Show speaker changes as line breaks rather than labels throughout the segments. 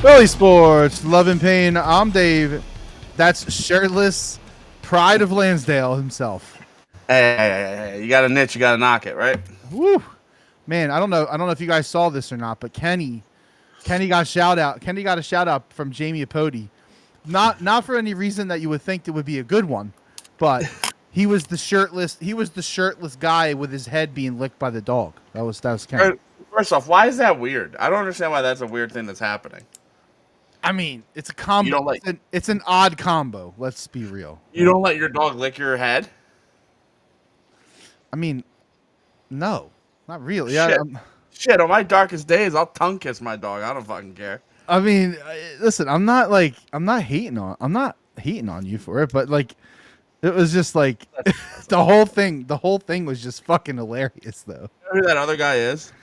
Philly Sports, Love and Pain. I'm Dave. That's shirtless pride of Lansdale himself.
Hey, you got a niche, you got to knock it, right?
Woo, man. I don't know if you guys saw this or not, but Kenny got a shout out. Kenny got a shout out from Jamie Apodi. Not for any reason that you would think it would be a good one, but he was the shirtless guy with his head being licked by the dog. That was Kenny.
First off, why is that weird? I don't understand why that's a weird thing that's happening.
I mean, it's a
You
combo.
don't like
It's an odd combo. Let's be real.
you don't let your dog lick your head?
I mean, no, not really. Yeah,
Shit. Shit, on my darkest days, I'll tongue kiss my dog. I don't fucking care.
I mean, listen, I'm not hating on you for it, but like, it was just like the whole thing was just fucking hilarious, though.
You know who that other guy is?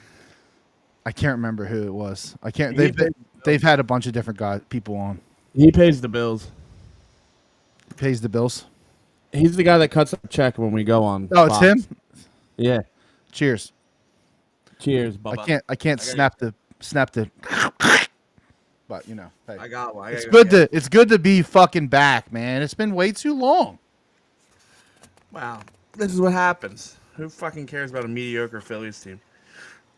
I can't remember who it was. I can't.
He pays,
They've had a bunch of different people on.
He pays the bills.
Pays the bills.
He's the guy that cuts a check when we go on.
Oh, it's
Fox.
him.
Yeah.
Cheers.
Cheers, Bubba.
I can't snap the. But hey.
I got one.
It's good to be fucking back, man. It's been way too long.
Wow. This is what happens. Who fucking cares about a mediocre Phillies team?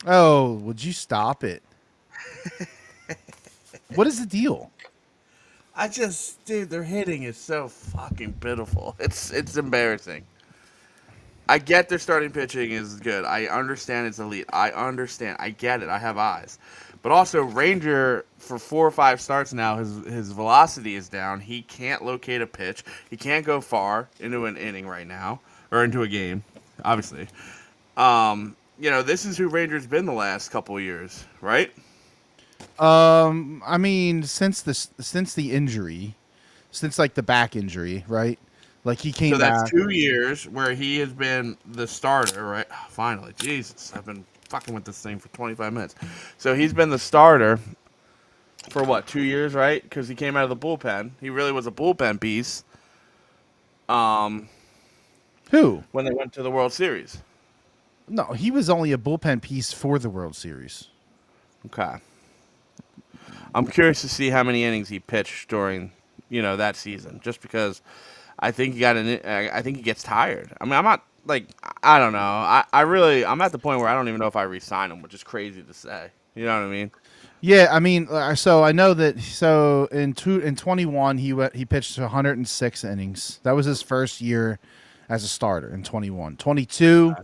Oh, would you stop it? What is the deal?
Dude, their hitting is so fucking pitiful. It's embarrassing. I get their starting pitching is good. I understand it's elite. I understand. I get it. I have eyes. But also, Ranger, for 4 or 5 starts now, his velocity is down. He can't locate a pitch. He can't go far into an inning right now, or into a game, obviously. This is who Ranger's been the last couple of years, right?
I mean, since the injury, since like the back injury, right? Like he came back.
So that's 2 years where he has been the starter, right? Oh, finally, Jesus, I've been fucking with this thing for 25 minutes. So he's been the starter for what, 2 years, right? Because he came out of the bullpen. He really was a bullpen piece.
Who?
When they went to the World Series.
No, he was only a bullpen piece for the World Series.
Okay. I'm curious to see how many innings he pitched during, that season. Just because I think I think he gets tired. I mean, I'm not I don't know. I'm at the point where I don't even know if I re-sign him, which is crazy to say. You know what I mean?
Yeah, I mean, so I know that. So in 21, he pitched 106 innings. That was his first year as a starter in 21. 22,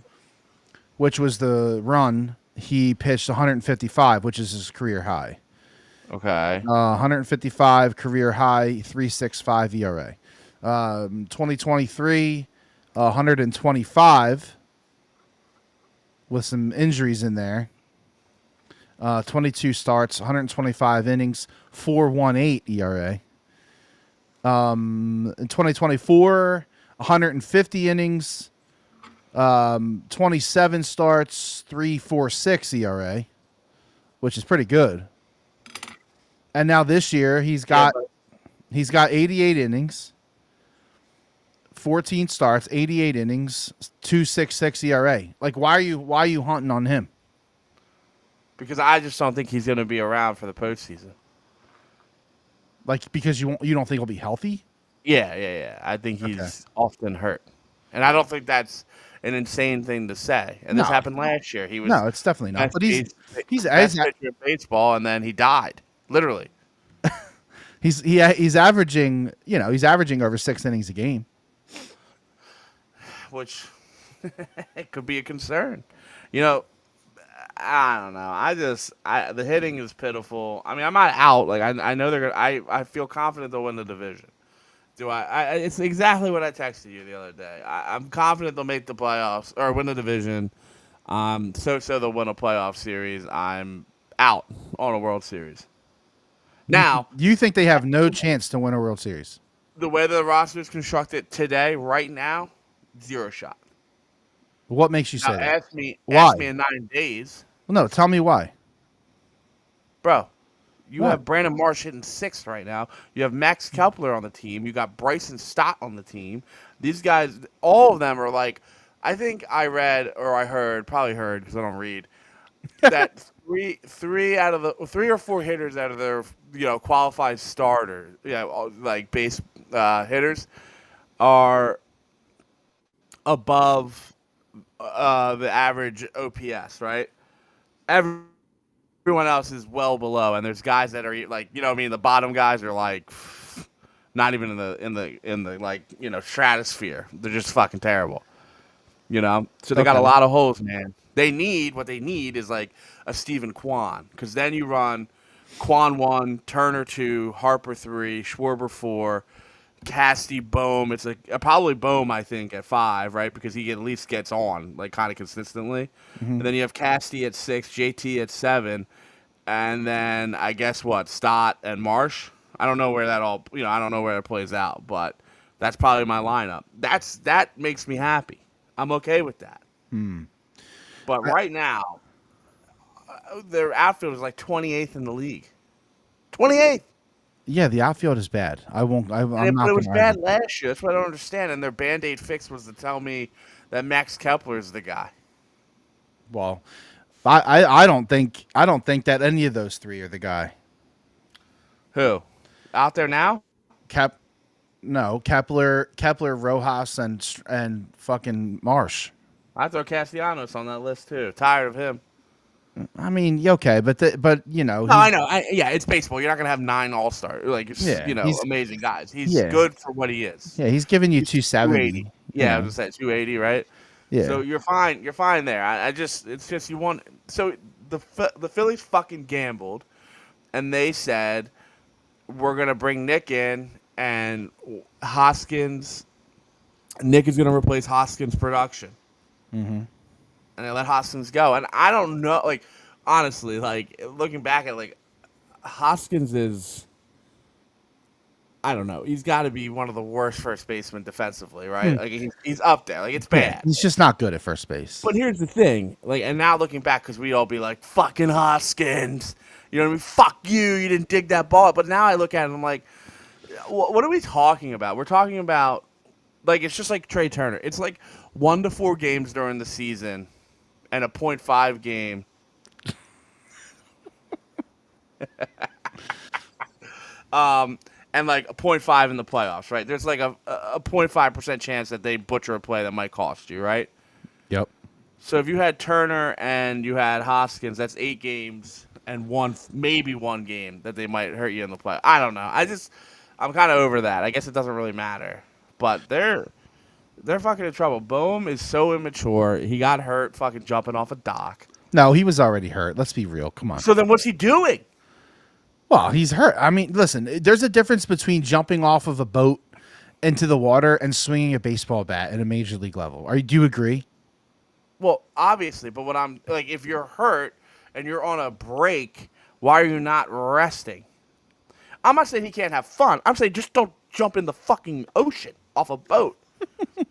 which was the run, he pitched 155, which is his career high.
Okay.
155 career high, 3.65 ERA. 2023, 125 with some injuries in there. 22 starts, 125 innings, 4.18 ERA. In 2024, 150 innings, 27 starts, 3.46 ERA, which is pretty good. And now this year he's got 88 innings, 14 starts, 88 innings, 2.66 ERA. Like, why are you hunting on him?
Because I just don't think he's going to be around for the postseason.
Like, because you don't think he'll be healthy?
Yeah. I think he's often hurt, and I don't think that's an insane thing to say. And this happened last year. He was
it's definitely not. But he's
best pitcher in baseball, and then he died, literally.
He's averaging over 6 innings a game,
which it could be a concern. I don't know. The hitting is pitiful. I mean, I'm not out. Like I know they're gonna. I feel confident they'll win the division. Do I? It's exactly what I texted you the other day. I'm confident they'll make the playoffs or win the division. So they'll win a playoff series. I'm out on a World Series. Now,
you think they have no chance to win a World Series?
The way the roster is constructed today, right now, 0 shot.
What makes you say that?
Ask me in 9 days.
Well, no, tell me why.
Bro, you have Brandon Marsh hitting 6th right now. You have Max Kepler on the team. You got Bryson Stott on the team. These guys, all of them are like, I think I read or I heard, probably heard because I don't read, that three out of the 3 or 4 hitters out of their qualified starters, like base hitters, are above the average OPS, right? Everyone else is well below, and there's guys that are like, what I mean, the bottom guys are like not even in the like, stratosphere. They're just fucking terrible. So they got a lot of holes, man. What they need is like a Stephen Kwan, because then you run Kwan 1, Turner 2, Harper 3, Schwarber 4, Casty, Bohm. It's probably Bohm, I think, at 5, right? Because he at least gets on like kind of consistently.
Mm-hmm.
And then you have Casty at 6, JT at 7, and then I guess Stott and Marsh. I don't know where that I don't know where it plays out, but that's probably my lineup. That makes me happy. I'm okay with that. But right now, their outfield is like 28th in the league. 28th.
Yeah, the outfield is bad. I'm not.
It was bad last year. That's what I don't understand. And their Band-Aid fix was to tell me that Max Kepler is the guy.
Well, I don't think that any of those 3 are the guy.
Who? Out there now?
No, Kepler, Rojas, and fucking Marsh.
I throw Castellanos on that list too. Tired of him.
I mean, okay, but
No, I know. It's baseball. You're not gonna have 9 all-star amazing guys. He's good for what he is.
Yeah, he's giving you 270.
Yeah, I was gonna say 280, right?
Yeah.
So you're fine. You're fine there. It's just you want. So the Phillies fucking gambled, and they said we're gonna bring Nick in, and Hoskins. Nick is gonna replace Hoskins' production.
Mm-hmm.
And they let Hoskins go. And I don't know, like, honestly, like, looking back at, like, Hoskins is, I don't know, he's got to be one of the worst first basemen defensively, right? Like, he's up there. Like, it's bad.
Yeah, he's just not good at first base.
But here's the thing. Like, and now looking back, because we'd all be like, fucking Hoskins. You know what I mean? Fuck you. You didn't dig that ball. But now I look at it and I'm like, what are we talking about? We're talking about, like, it's just like Trey Turner. It's like 1 to 4 games during the season and a 0.5 game. And like a 0.5 in the playoffs, right? There's like a 0.5% chance that they butcher a play that might cost you, right?
Yep.
So if you had Turner and you had Hoskins, that's 8 games and maybe one game that they might hurt you in the play. I don't know. I'm kind of over that. I guess it doesn't really matter. But they're fucking in trouble. Bohm is so immature. He got hurt fucking jumping off a dock.
No, he was already hurt. Let's be real. Come on.
So then what's he doing?
Well, he's hurt. I mean, listen, there's a difference between jumping off of a boat into the water and swinging a baseball bat at a major league level. Do you agree?
Well, obviously, but what I'm like, if you're hurt and you're on a break, why are you not resting? I'm not saying he can't have fun. I'm saying just don't jump in the fucking ocean off a boat.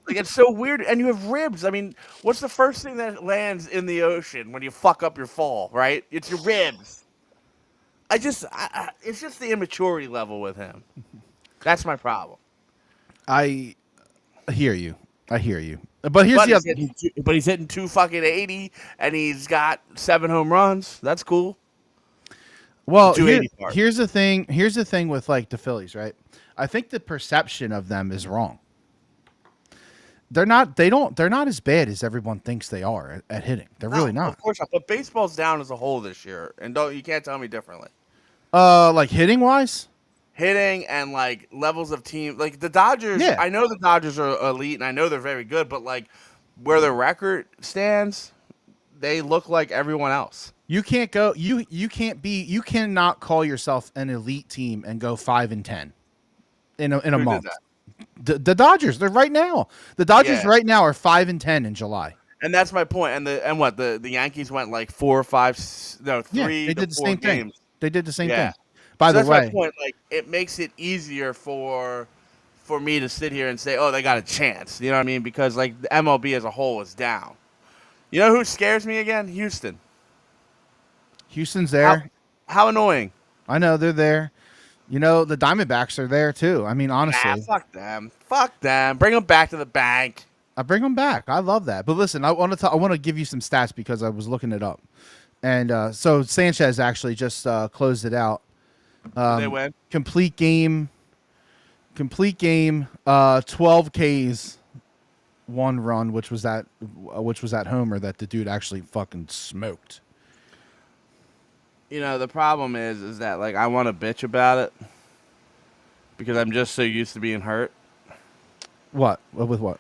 Like, it's so weird. And you have ribs. I mean, what's the first thing that lands in the ocean when you fuck up your fall, right? It's your ribs. It's just the immaturity level with him. That's my problem.
I hear you. But here's the other.
But he's hitting 280, and he's got 7 home runs. That's cool.
Well, here's the thing. Here's the thing with like the Phillies, right? I think the perception of them is wrong. They're not as bad as everyone thinks they are at hitting. They're really not.
Of course not. But baseball's down as a whole this year, and you can't tell me differently.
Like hitting wise?
Hitting and like levels of team, like the Dodgers. Yeah. I know the Dodgers are elite, and I know they're very good, but like where their record stands, they look like everyone else.
You can't go. You cannot call yourself an elite team and go 5-10 in a month. The Dodgers. They're right now. The Dodgers right now are 5-10 in July.
And that's my point. And what the Yankees went like 4 or 5, no 3.
Yeah, they did the same thing. They did the same thing.
By the way, that's my point. Like, it makes it easier for me to sit here and say, oh, they got a chance. You know what I mean? Because like the MLB as a whole is down. You know who scares me again? Houston.
Houston's there.
How annoying.
I know they're there. You know, the Diamondbacks are there too. I mean, honestly.
Fuck them. Fuck them. Bring them back to the bank.
I bring them back. I love that. But listen, I want to give you some stats because I was looking it up. And so Sanchez actually just closed it out.
They win.
Complete game. 12 Ks, 1 run, which was that homer that the dude actually fucking smoked.
You know, the problem is that like I want to bitch about it because I'm just so used to being hurt.
What? With what?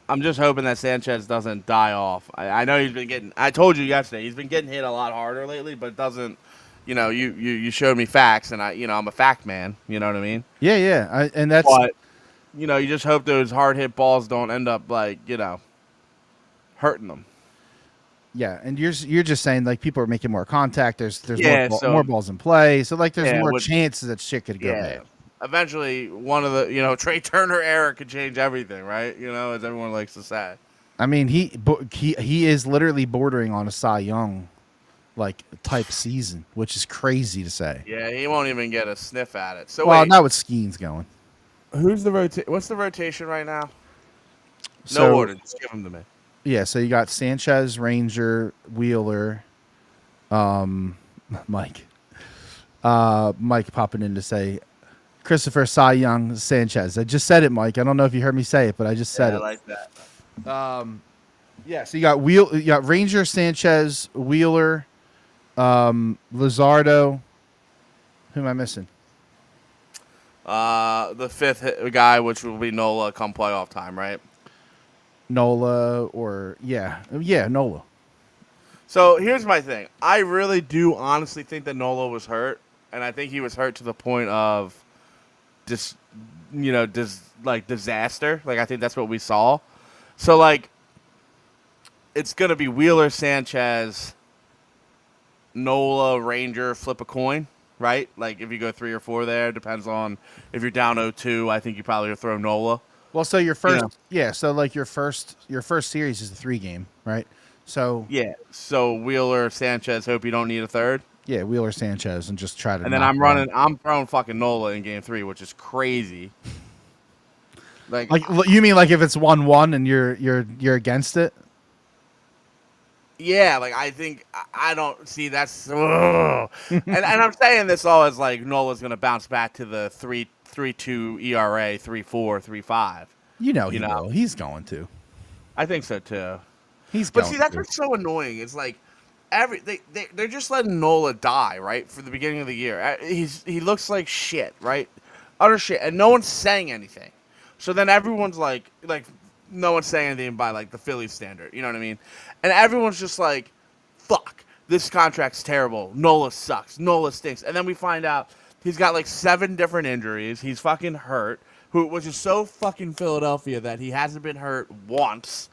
I'm just hoping that Sanchez doesn't die off. I know he's been getting. I told you yesterday he's been getting hit a lot harder lately, but it doesn't. You know, you showed me facts, and I'm a fact man. You know what I mean?
Yeah. And that's.
But you know, you just hope those hard hit balls don't end up like hurting them.
Yeah, and you're just saying like people are making more contact. There's
Yeah,
more balls in play, so like there's
Yeah,
more
what-
chances that shit could go bad.
Eventually, one of the Trey Turner era could change everything, right? You know, as everyone likes to say.
I mean, he is literally bordering on a Cy Young like type season, which is crazy to say.
Yeah, he won't even get a sniff at it. So
Well,
wait,
not with Skeen's going.
Who's the rotation?
what's the rotation right now?
So,
No order. Just give them to me.
Yeah, so you got Sanchez, Ranger, Wheeler, Mike. Mike popping in to say Christopher Cy Young Sanchez. I just said it, Mike. I don't know if you heard me say it, but I just said
I
it.
like that.
Yeah, so you got Ranger, Sanchez, Wheeler, Luzardo. Who am I missing?
The fifth guy, which will be Nola, come playoff time, right?
Nola or Nola.
So here's my thing. I really do honestly think that Nola was hurt, and I think he was hurt to the point of disaster. Like I think that's what we saw. So like, it's gonna be Wheeler, Sanchez, Nola, Ranger, flip a coin, right? Like if you go 3 or 4 there, depends on if you're down 0-2. I think you probably would throw Nola.
Well, so your first, so like your first series is the 3 game, right? So
Yeah. So Wheeler, Sanchez. Hope you don't need a third.
yeah, Wheeler, Sanchez, and just try to.
And then I'm throwing fucking Nola in game 3, which is crazy. Like
you mean like if it's 1-1 and you're against it?
yeah, like I think I don't see that's and I'm saying this all as like Nola's gonna bounce back to the 3.32 ERA, 3.4, 3.5.
You know, he's going to.
I think so too.
But
see, that's what's so annoying. It's like they're just letting Nola die, right? For the beginning of the year. He looks like shit, right? Utter shit. And no one's saying anything. So then everyone's like no one's saying anything by like the Phillies standard. You know what I mean? And everyone's just like, fuck, this contract's terrible. Nola sucks. Nola stinks. And then we find out he's got like 7 different injuries. He's fucking hurt. Which is so fucking Philadelphia that he hasn't been hurt once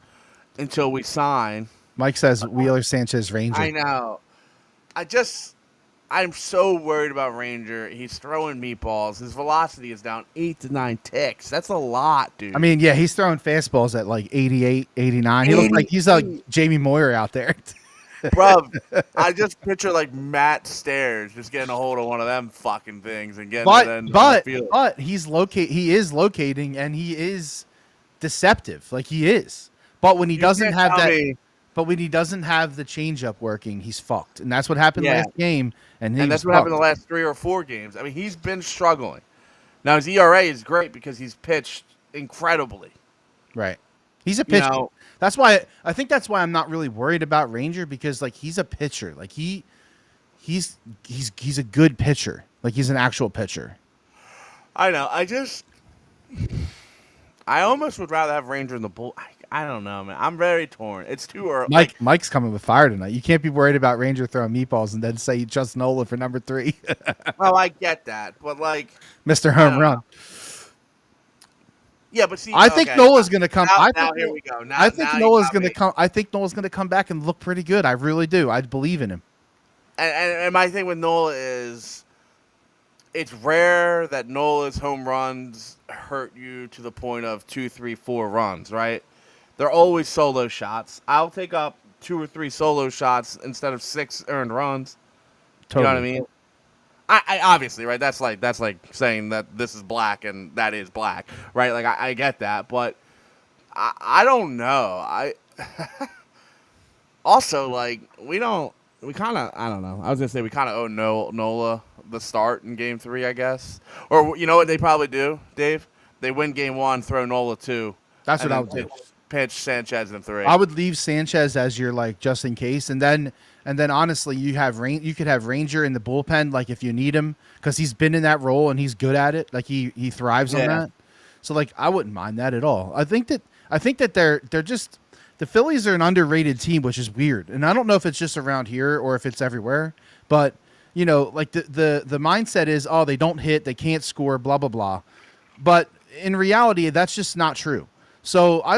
until we sign.
Mike says Wheeler, Sanchez, Ranger.
I know. I'm so worried about Ranger. He's throwing meatballs. His velocity is down 8 to 9 ticks. That's a lot, dude.
I mean, yeah, he's throwing fastballs at like 88, 89. He looks like he's like Jamie Moyer out there.
Bruv, I just picture like Matt Stairs just getting a hold of one of them fucking things and getting it in the field.
But he is locating and he is deceptive. Like he is. But when he doesn't have that But when he doesn't have the changeup working, he's fucked. And that's what happened last game. And that's
what happened the last 3 or 4 games. I mean, he's been struggling. Now, his ERA is great because he's pitched incredibly.
Right. He's a pitcher. That's why I'm not really worried about Ranger because, like, he's a pitcher. Like, he's a good pitcher. Like, he's an actual pitcher.
I know. I almost would rather have Ranger in the bull. I don't know, man. I'm very torn. It's too early.
Mike's coming with fire tonight. You can't be worried about Ranger throwing meatballs and then say you trust Nola for number 3.
Oh, I get that, but like
Mr. Home Run.
Yeah, but see,
I think Nola's going to come.
Here we go.
I think Nola's going to come. I think Nola's going to come back and look pretty good. I really do. I believe in him.
And my thing with Nola is, it's rare that Nola's home runs hurt you to the point of 2, 3, 4 runs, right? They're always solo shots. I'll take up 2 or 3 solo shots instead of 6 earned runs. Totally. You know what I mean? I obviously, right? That's like saying that this is black and that is black, right? Like I get that, but I don't know. Also, like we don't we kind of, I don't know. I was gonna say we kind of owe Nola the start in Game 3, I guess. Or you know what they probably do, Dave? They win Game 1, throw Nola 2,
That's
and
what I
then
would do.
pitch Sanchez in 3.
I would leave Sanchez as your like just in case, and then honestly, you could have Ranger in the bullpen like if you need him because he's been in that role and he's good at it. Like he thrives on that. So like I wouldn't mind that at all. I think that they're just the Phillies are an underrated team, which is weird, and I don't know if it's just around here or if it's everywhere. But you know, like the mindset is, oh, they don't hit, they can't score, blah blah blah. But in reality, that's just not true. So I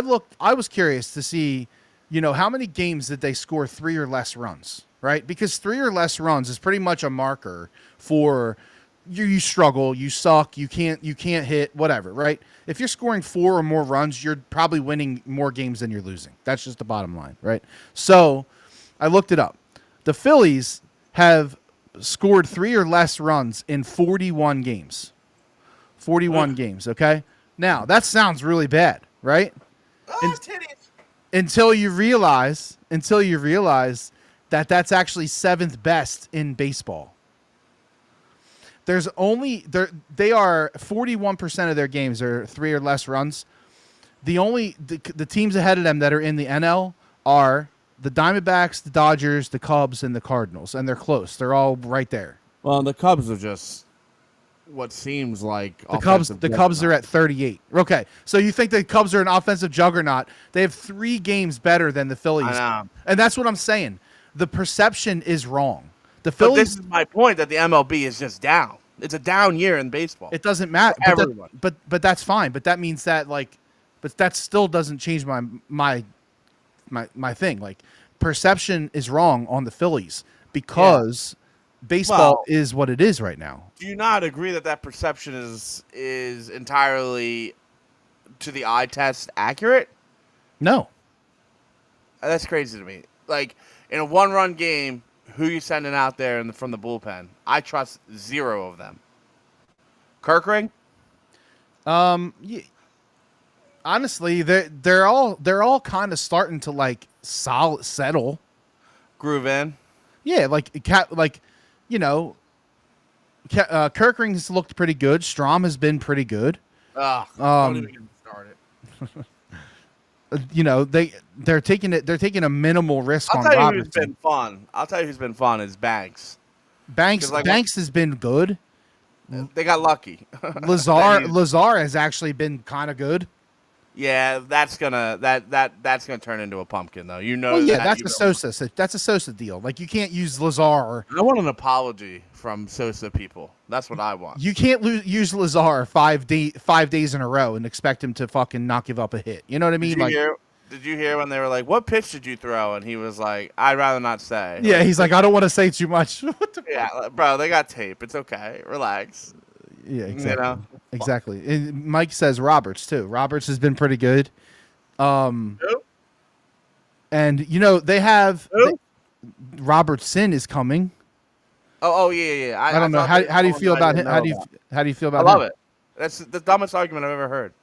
was curious to see, you know, how many games did they score 3 or less runs, right? Because 3 or less runs is pretty much a marker for you struggle, you suck, you can't hit, whatever, right? If you're scoring 4 or more runs, you're probably winning more games than you're losing. That's just the bottom line, right? So I looked it up. The Phillies have scored 3 or less runs in 41 games. 41 games, okay? Now, that sounds really bad, right?
Oh, titties.
Until you realize that that's actually 7th best in baseball. There's only they are 41% of their games are 3 or less runs. The teams ahead of them that are in the NL are the Diamondbacks, the Dodgers, the Cubs, and the Cardinals, and they're close. They're all right there.
Well, the Cubs are just what seems like
the Cubs are at 38. Okay, so you think the Cubs are an offensive juggernaut? They have 3 games better than the Phillies,
I know.
And that's what I'm saying. The perception is wrong. The
But
Phillies.
this is my point that the MLB is just down. It's a down year in baseball.
It doesn't matter.
For everyone.
But that's fine. But that means that but that still doesn't change my thing. Like perception is wrong on the Phillies because baseball is what it is right now.
Do you not agree that perception is entirely to the eye test accurate?
No.
That's crazy to me. Like in a 1-run game, who you sending out there from the bullpen? I trust 0 of them. Kirkring?
Honestly, they're all kind of starting to like settle.
Groove in.
Yeah, you know, Kirkring's looked pretty good. Strom has been pretty good.
Don't even get me started.
You know, they're taking a minimal risk on Robertson.
I'll tell you who's been fun is Banks.
Banks has been good.
They got lucky.
Lazar has actually been kind of good.
Yeah, that's gonna turn into a pumpkin though. You know.
Well, yeah, that's a Sosa deal. Like you can't use Lazar.
I want an apology from Sosa people. That's what I want.
You can't use Lazar 5 days in a row and expect him to fucking not give up a hit. You know what I mean?
Did you hear when they were like, "What pitch did you throw?" And he was like, "I'd rather not say."
Yeah, he's like, "I don't want to say too much." What the
fuck? Bro, they got tape. It's okay. Relax.
Yeah, exactly.
You know?
Exactly. And Mike says Roberts too. Roberts has been pretty good.
Who?
And you know they have Robertson is coming.
Oh yeah.
I don't know how do you feel about him? How do you feel about him?
I love it. That's the dumbest argument I've ever heard.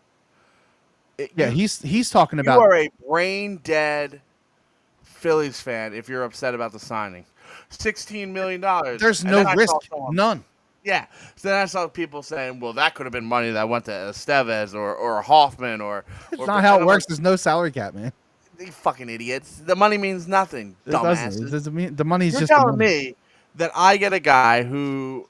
He's talking about.
You are a brain dead Phillies fan if you're upset about the signing. $16 million.
There's no risk. None.
Yeah. So then I saw people saying, well, that could have been money that went to Estevez or Hoffman or.
It's not how it works. There's no salary cap, man.
You fucking idiots. The money means nothing. Dumbasses.
The money's
You're
just.
You're telling me that I get a guy who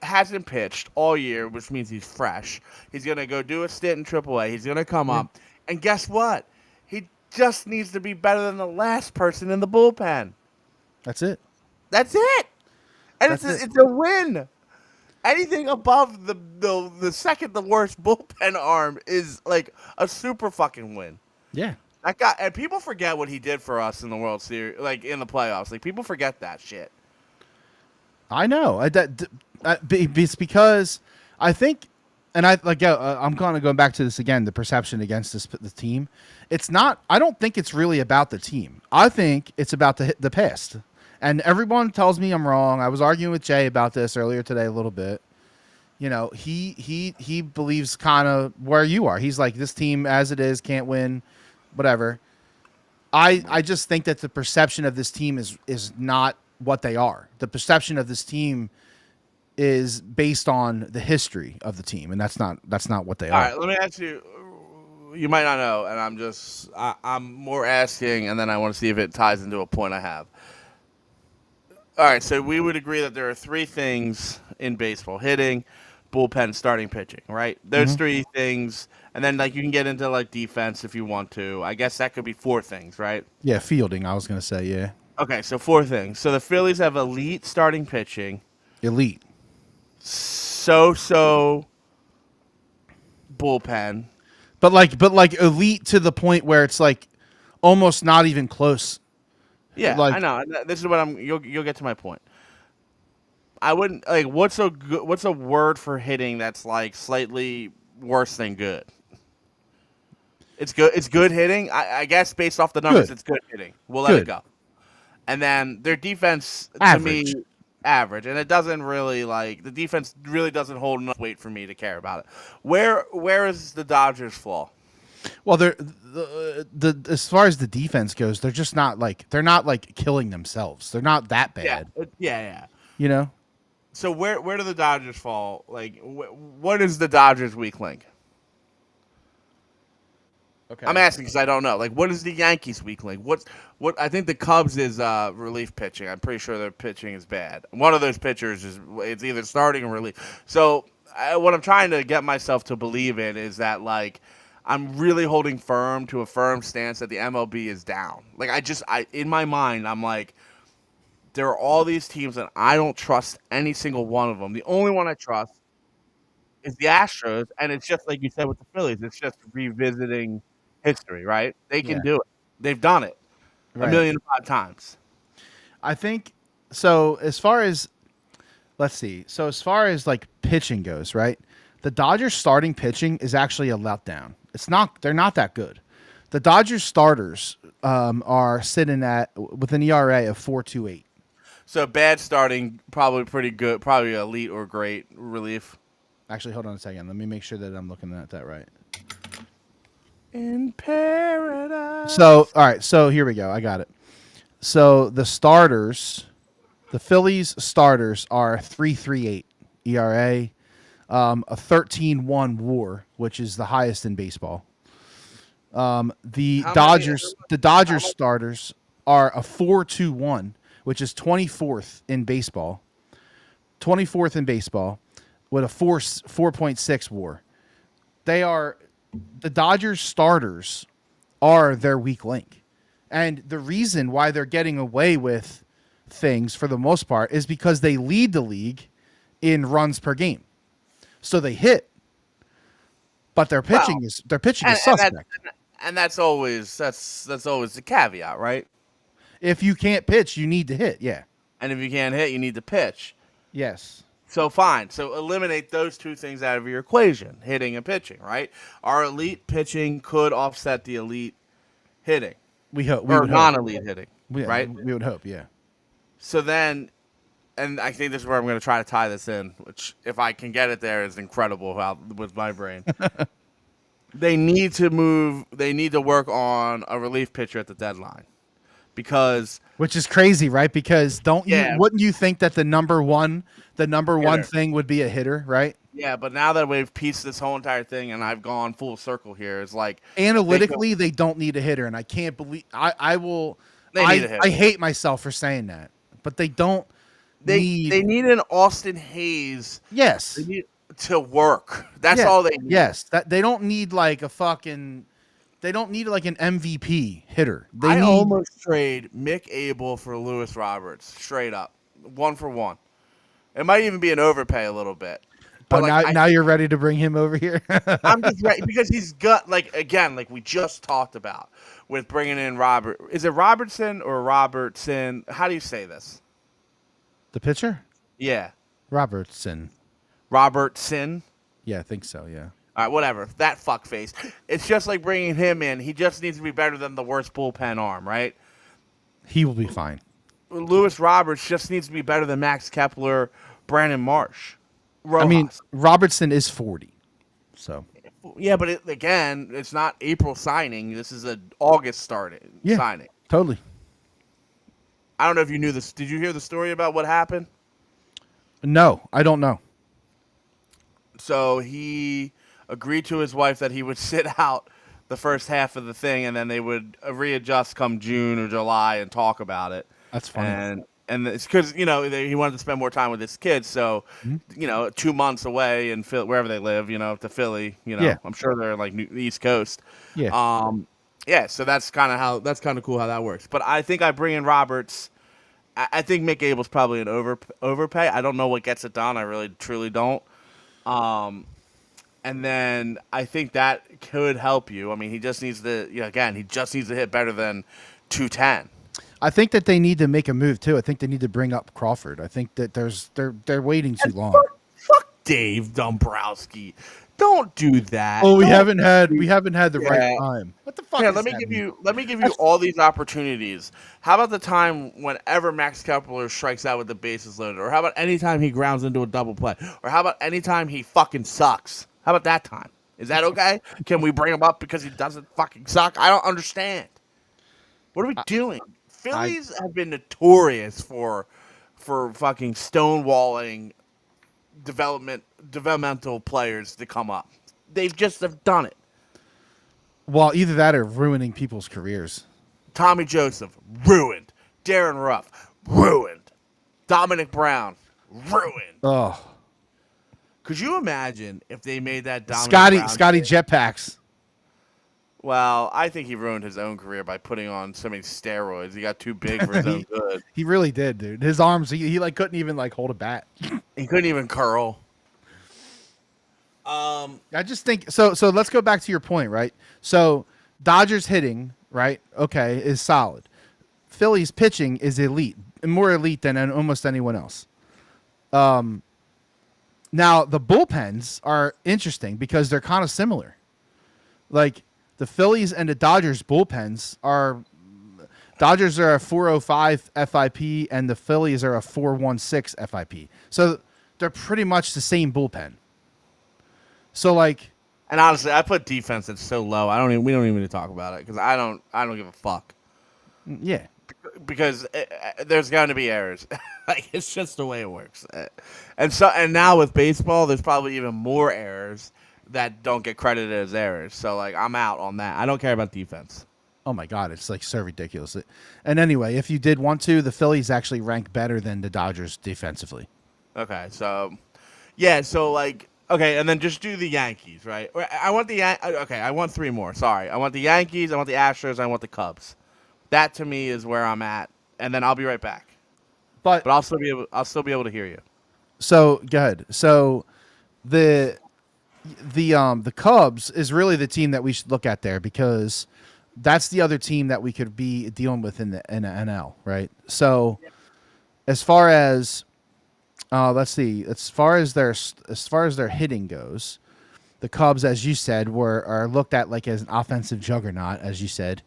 hasn't pitched all year, which means he's fresh. He's going to go do a stint in AAA. He's going to come up. And guess what? He just needs to be better than the last person in the bullpen.
That's it.
That's it. And it's a win. Anything above the second the worst bullpen arm is like a super fucking win.
Yeah.
That guy, and people forget what he did for us in the World Series, like in the playoffs. Like people forget that shit.
I know. It's because I think, and I'm kind of going back to this again. The perception against the team. It's not. I don't think it's really about the team. I think it's about the past. And everyone tells me I'm wrong. I was arguing with Jay about this earlier today a little bit. You know, he believes kind of where you are. He's like, this team as it is can't win, whatever. I just think that the perception of this team is not what they are. The perception of this team is based on the history of the team, and that's not what they
All
are.
right, let me ask you. You might not know, and I'm more asking, and then I want to see if it ties into a point I have. All right, so we would agree that there are three things in baseball: hitting, bullpen, starting pitching. Right? Those
Hmm.
three things, and then like you can get into like defense if you want to. I guess that could be four things, right?
Yeah, fielding. I was gonna say, yeah,
Okay, so four things. So the Phillies have elite starting pitching,
elite.
so bullpen.
But like elite to the point where it's like almost not even close.
Yeah, I
Like,
know. This is what I'm. You'll get to my point. I wouldn't like. What's a word for hitting that's like slightly worse than good? It's good. It's good hitting. I guess based off the numbers,
good,
it's good hitting. We'll let it
good,
go. And then their defense to me
average.
average, and it doesn't really like the defense really doesn't hold enough weight for me to care about it. Where is the Dodgers' flaw?
Well, the as far as the defense goes, they're not like killing themselves. They're not that
Yeah,
bad,
yeah.
you know.
So where do the Dodgers fall? Like what is the Dodgers' weak link? I'm
Okay.
asking because I don't know. Like, what is the Yankees' weak link? What I think the Cubs is relief pitching. I'm pretty sure their pitching is bad. One of those pitchers is it's either starting or relief. So what I'm trying to get myself to believe in is that like I'm really holding firm to a firm stance that the MLB is down. Like I in my mind I'm like there are all these teams and I don't trust any single one of them. The only one I trust is the Astros, and it's just like you said with the Phillies. It's just revisiting history, right? They can
Yeah.
do it. They've done it a
Right.
million and five times.
I think so. As far as let's see. So as far as like pitching goes, right? The Dodgers starting pitching is actually a letdown. It's not. They're not that good. The Dodgers starters are sitting at with an ERA of 4.28.
So bad starting, probably pretty good, probably elite or great relief.
Actually, hold on a second. Let me make sure that I'm looking at that right.
In paradise.
So, all right. So here we go. I got it. So the starters, the Phillies starters are 3.38 ERA, a 13.1 WAR, which is the highest in baseball. The
How many?
Dodgers starters are a 4.21, which is 24th in baseball. 24th in baseball with a 4.6 WAR. They are the Dodgers starters are their weak link. And the reason why they're getting away with things for the most part is because they lead the league in runs per game. So they hit, but their
Well,
pitching is
and,
suspect.
that's always that's always the caveat, right?
If you can't pitch, you need to hit. Yeah.
And if you can't hit, you need to pitch.
Yes.
So fine. So eliminate those two things out of your equation, hitting and pitching, right? Our elite pitching could offset the elite hitting
We hope. We
or
would hope.
non-elite hitting,
We,
right?
we would hope. Yeah.
So then, and I think this is where I'm going to try to tie this in, which if I can get it there is incredible with my brain. They need to move. They need to work on a relief pitcher at the deadline because
Which is crazy, right? Because
Yeah.
wouldn't you think that the number one
Hitter.
thing would be a hitter, right?
yeah. But now that we've pieced this whole entire thing and I've gone full circle here, it's like
Analytically, they don't need a hitter, and I can't believe I will.
They need a hitter.
I hate myself for saying that, but they don't need.
they need an Austin Hayes.
Yes.
They need to work. That's
Yeah.
all they need.
Yes, that they don't need like a fucking. They don't need like an MVP hitter. They
I
need.
almost trade Mick Abel for Lewis Roberts, straight up, 1-for-1. It might even be an overpay a little bit.
But
But like,
now you're ready to bring him over here.
I'm just ready because he's got like again, like we just talked about with bringing in Robert. Is it Robertson or Robertson? How do you say this?
The pitcher,
Yeah,
Robertson.
Robertson.
Yeah, I think so. Yeah.
All right, whatever. That fuckface. It's just like bringing him in. He just needs to be better than the worst bullpen arm, right?
He will be fine.
Lewis Roberts just needs to be better than Max Kepler, Brandon Marsh, Rojas.
I mean, Robertson is 40. So,
yeah, but again, it's not April signing. This is an August starting
yeah,
signing.
totally.
I don't know if you knew this. Did you hear the story about what happened?
No, I don't know.
So he agreed to his wife that he would sit out the first half of the thing, and then they would readjust come June or July and talk about it.
That's funny.
And it's because he wanted to spend more time with his kids. So
Mhm.
2 months away in wherever they live, to Philly.
Yeah.
I'm sure they're like the East Coast.
Yeah.
Yeah. So that's kind of cool how that works. But I think I bring in Roberts. I think Mick Abel's probably an overpay. I don't know what gets it done. I really truly don't. And then I think that could help you. I mean, he just needs to, he just needs to hit better than 210.
I think that they need to make a move too. I think they need to bring up Crawford. I think that they're waiting too long.
Fuck Dave Dombrowski. Don't do that.
Oh, we
Don't-
haven't had the right time. What the fuck?
Yeah,
is
let me
that
give
mean?
you all these opportunities. How about the time whenever Max Kepler strikes out with the bases loaded, or how about any time he grounds into a double play, or how about any time he fucking sucks? How about that time? Is that okay? Can we bring him up because he doesn't fucking suck? I don't understand. What are we doing? Phillies have been notorious for fucking stonewalling developmental players to come up. They've just have done it.
Well, either that or ruining people's careers.
Tommy Joseph, ruined. Darren Ruff, ruined. Dominic Brown, ruined.
Oh,
Could you imagine if they made that Dominic Brown
Scotty
trade?
Jetpacks.
Well, I think he ruined his own career by putting on so many steroids. He got too big for his own good.
He really did, dude. His arms, he like couldn't even like hold a bat.
He couldn't even curl.
I just think so. So let's go back to your point, right? So Dodgers hitting, right? Okay, is solid. Phillies pitching is elite, more elite than almost anyone else. Now the bullpens are interesting because they're kind of similar. Like the Phillies and the Dodgers bullpens are. Dodgers are a 405 FIP and the Phillies are a 416 FIP. So they're pretty much the same bullpen. So like,
And honestly, I put defense that's so low. We don't even need to talk about it because I don't give a fuck.
yeah,
Because there's going to be errors. Like it's just the way it works. And now with baseball, there's probably even more errors that don't get credited as errors. So like I'm out on that. I don't care about defense.
oh my God, it's like so ridiculous. And anyway, if you did want to, the Phillies actually rank better than the Dodgers defensively.
Okay, so yeah, so like okay, and then just do the Yankees, right? I want I want three more. Sorry, I want the Yankees, I want the Astros, I want the Cubs. That to me is where I'm at, and then I'll be right back.
But
I'll still be able to hear you.
so go ahead. So the Cubs is really the team that we should look at there because that's the other team that we could be dealing with in the NL, right? So as far as let's see, as far as their hitting goes, the Cubs, as you said, are looked at like as an offensive juggernaut, as you said,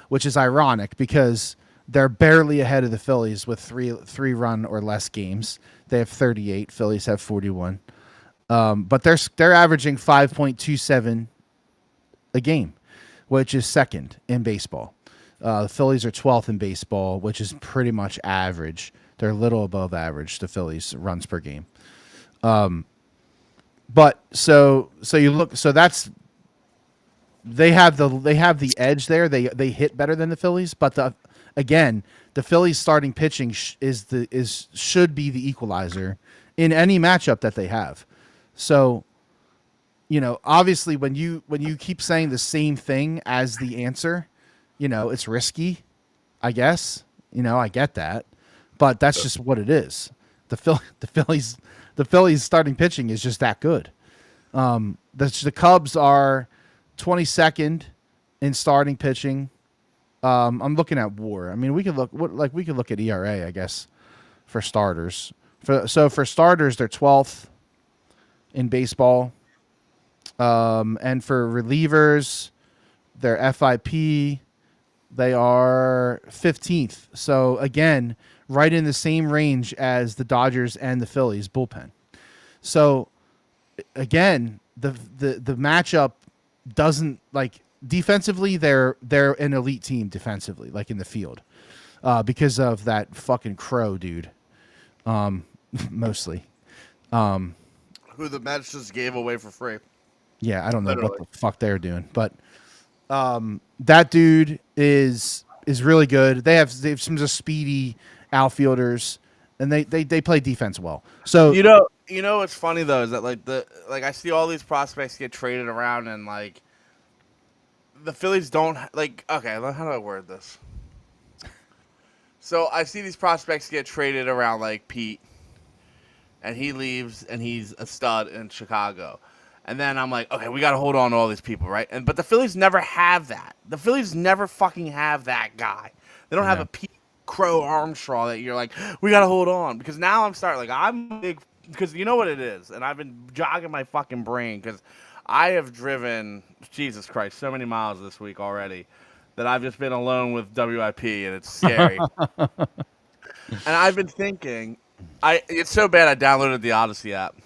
which is ironic because they're barely ahead of the Phillies with three run or less games. They have 38. Phillies have 41. But they're averaging 5.27 a game, which is second in baseball. The Phillies are 12th in baseball, which is pretty much average. They're a little above average, the Phillies runs per game. But so you look, so that's they have the edge there. They hit better than the Phillies, but the Phillies starting pitching should be the equalizer in any matchup that they have. So, obviously when you keep saying the same thing as the answer, it's risky, I guess. I get that. But that's just what it is. The Phillies starting pitching is just that good. The Cubs are 22nd in starting pitching. I'm looking at WAR. I mean, we could look at ERA, I guess, for starters. For starters, they're 12th in baseball. And for relievers, their FIP, they are 15th. So again, right in the same range as the Dodgers and the Phillies bullpen. So again, the matchup doesn't like defensively. They're an elite team defensively, like in the field. because of that fucking Crow dude, mostly.
Who the Mets just gave away for free.
Yeah, I don't know
Literally.
what the fuck they're doing, but that dude is really good. They have some just speedy outfielders, and they play defense well. So
You know what's funny though is that like I see all these prospects get traded around and like the Phillies don't like. Okay, how do I word this? So I see these prospects get traded around like Pete, and he leaves and he's a stud in Chicago. And then I'm like, okay, we got to hold on to all these people, right? But the Phillies never have that. The Phillies never fucking have that guy. They don't have
No.
a Pete Crow Armstrong that you're like, we got to hold on. Because now I'm starting, like, I'm big, because you know what it is. And I've been jogging my fucking brain because I have driven, Jesus Christ, so many miles this week already that I've just been alone with WIP, and it's scary. And I've been thinking, it's so bad I downloaded the Odyssey app.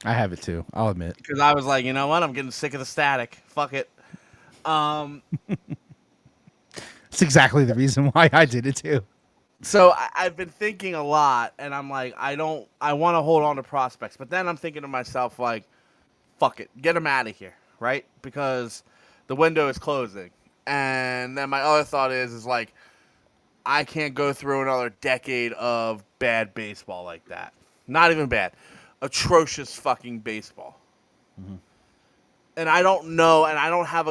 I have it too. I'll admit.
Because I was like, you know what? I'm getting sick of the static. Fuck it.
It's exactly the reason why I did it too.
So I've been thinking a lot, and I'm like, I want to hold on to prospects. But then I'm thinking to myself, like, fuck it. Get them out of here, right? Because the window is closing. And then my other thought is like, I can't go through another decade of bad baseball like that. Not even bad. Atrocious fucking baseball. And I don't know, and I don't have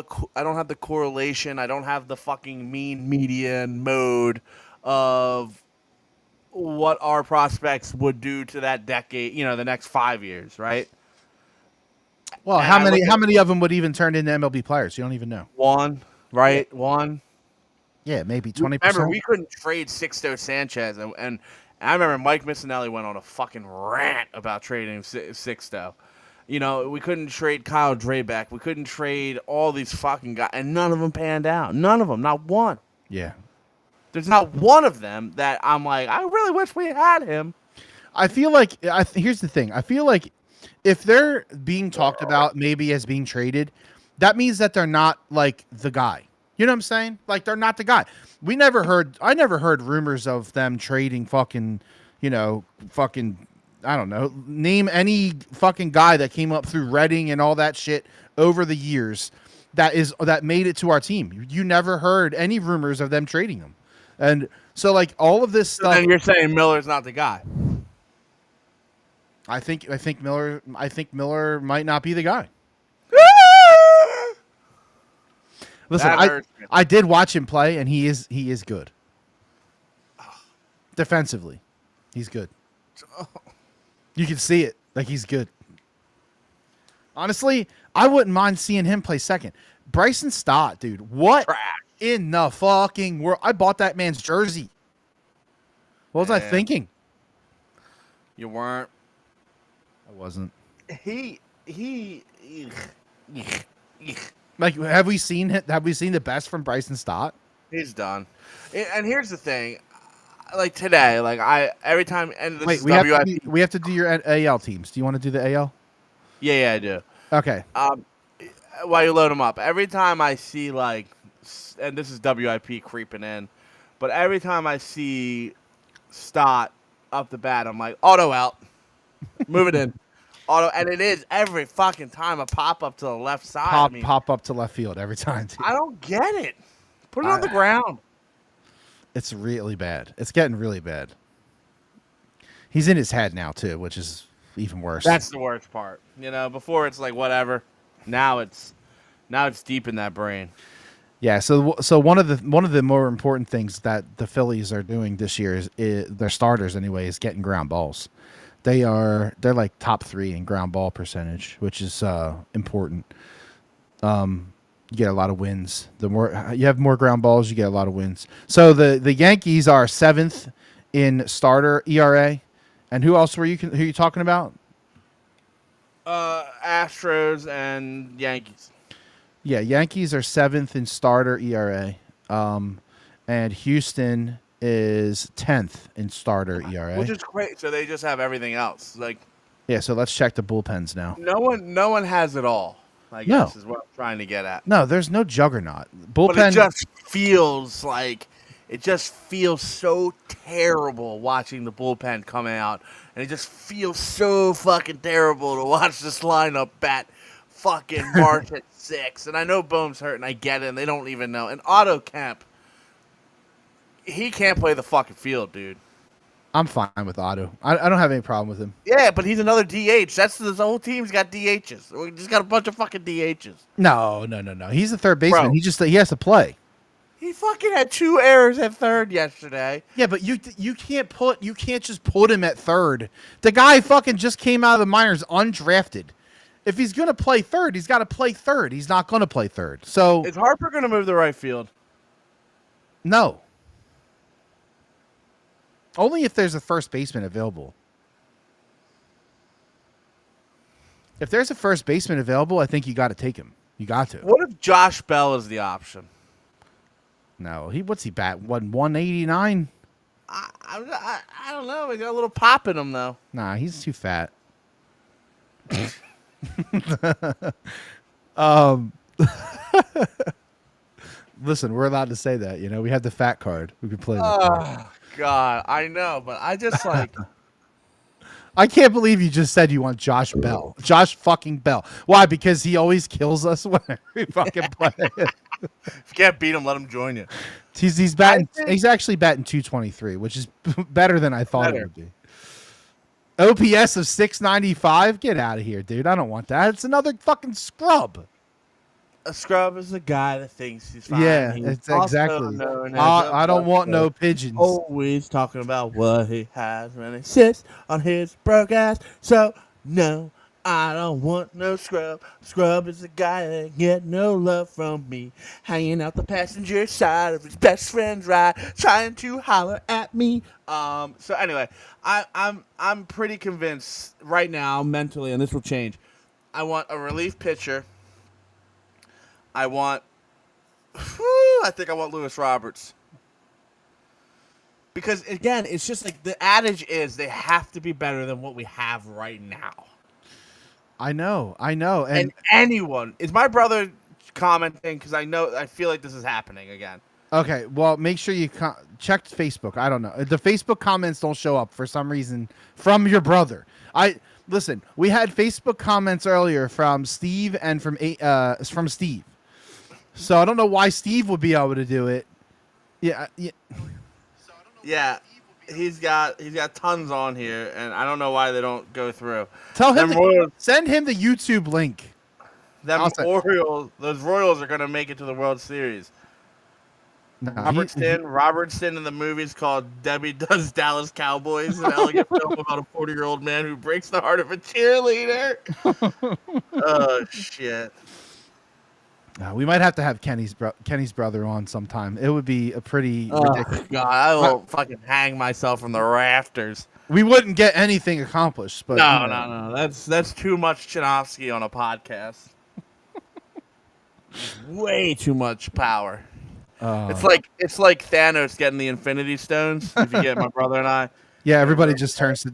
the correlation. I don't have the fucking mean median mode of what our prospects would do to that decade. You know, the next 5 years, right?
Well,
And
how many of them would even turn into MLB players? You don't even know.
One, right? One.
Yeah, maybe 20%.
Remember, we couldn't trade Sixto Sanchez, and I remember Mike Missinelli went on a fucking rant about trading Sixto. You know, we couldn't trade Kyle Drabeck. We couldn't trade all these fucking guys, and none of them panned out. None of them, not one.
Yeah.
There's not one of them that I'm like, I really wish we had him.
I feel like here's the thing. I feel like if they're being talked about maybe as being traded, that means that they're not like the guy. You know what I'm saying? Like they're not the guy. I never heard rumors of them trading fucking, I don't know, name any fucking guy that came up through Reading and all that shit over the years that made it to our team. You never heard any rumors of them trading them. And so like all of this stuff.
And you're saying Miller's not the guy.
I think Miller might not be the guy. Listen, I did watch him play, and he is good. Defensively, he's good. You can see it, like he's good. Honestly, I wouldn't mind seeing him play second. Bryson Stott, dude, what in the fucking world? I bought that man's jersey. What was I thinking?
You weren't.
I wasn't.
He.
Like, have we seen the best from Bryson Stott?
He's done. And here's the thing, like today, like every time and this
Wait,
is
we have to do your AL teams. Do you want to do the AL?
Yeah, I do.
Okay.
While you load them up, every time I see like, and this is WIP creeping in, but every time I see Stott up the bat, I'm like, auto out, move it in. Auto, and it is every fucking time a pop up to the left side.
Pop up to left field every time. Dude.
I don't get it. Put it on the ground.
It's really bad. It's getting really bad. He's in his head now too, which is even worse.
That's the worst part. You know, before it's like whatever. Now it's deep in that brain.
Yeah. So one of the more important things that the Phillies are doing this year is their starters anyway is getting ground balls. They're like top 3 in ground ball percentage, which is important. You get a lot of wins. The more you have more ground balls, you get a lot of wins. So the Yankees are 7th in starter ERA, and who else who are you talking about?
Astros and Yankees.
Yeah, Yankees are 7th in starter ERA, and Houston is 10th in starter ERA,
which is great. So they just have everything else. Like,
yeah. So let's check the bullpens now.
No one has it all. I guess is what I'm trying to get at.
No, there's no juggernaut.
But it just feels like it just feels so terrible watching the bullpen come out, and it just feels so fucking terrible to watch this lineup bat fucking March at 6. And I know Bohm's hurt, and I get it, and they don't even know. And Otto Kemp, he can't play the fucking field, dude.
I'm fine with Otto. I don't have any problem with him.
Yeah, but he's another DH. That's the whole team's got DHs. We just got a bunch of fucking DHs.
No. He's the third baseman.
Bro.
He has to play.
He fucking had 2 errors at third yesterday.
Yeah, but you can't just put him at third. The guy fucking just came out of the minors undrafted. If he's gonna play third, he's got to play third. He's not gonna play third. So
Is Harper gonna move to right field?
no. Only if there's a first baseman available. If there's a first baseman available, I think you got to take him. You got to.
What if Josh Bell is the option?
No, what's he bat? 189?
I don't know. He got a little pop in him though.
Nah, he's too fat. Listen, we're allowed to say that. We have the fat card. We can play that.
Oh God, I know, but I just like.
I can't believe you just said you want Josh Bell. Josh fucking Bell. Why? Because he always kills us when we fucking play.
If you can't beat him, let him join you.
He's batting. He's actually batting 223, which is better than I thought it would be. OPS of 695. Get out of here, dude. I don't want that. It's another fucking scrub.
A scrub is a guy that thinks he's fine.
Yeah,
He's
it's
also
exactly.
known as
I don't want no pigeons.
always talking about what he has when he sits on his broke ass. So no, I don't want no scrub. Scrub is a guy that get no love from me, hanging out the passenger side of his best friend's ride, trying to holler at me. So anyway, I'm pretty convinced right now mentally, and this will change. I want a relief pitcher. I think I want Lewis Roberts. Because, again, it's just like the adage is they have to be better than what we have right now.
I know. And
anyone, is my brother commenting? Because I feel like this is happening again.
okay, well, make sure you check Facebook. I don't know. The Facebook comments don't show up for some reason from your brother. Listen, we had Facebook comments earlier from Steve and from Steve. So I don't know why Steve would be able to do it. Yeah.
Yeah, he's got tons on here, and I don't know why they don't go through.
Tell him send him the YouTube link.
Those Royals are gonna make it to the World Series.
No,
Robertson in the movie's called Debbie Does Dallas Cowboys, an elegant film about a 40-year-old man who breaks the heart of a cheerleader. Oh shit.
We might have to have Kenny's brother on sometime. It would be a pretty ridiculous.
God, I will fucking hang myself from the rafters.
We wouldn't get anything accomplished, but
no. That's too much Chinovsky on a podcast. Way too much power. It's like Thanos getting the Infinity Stones. If you get my brother and I.
Yeah, everything just turns to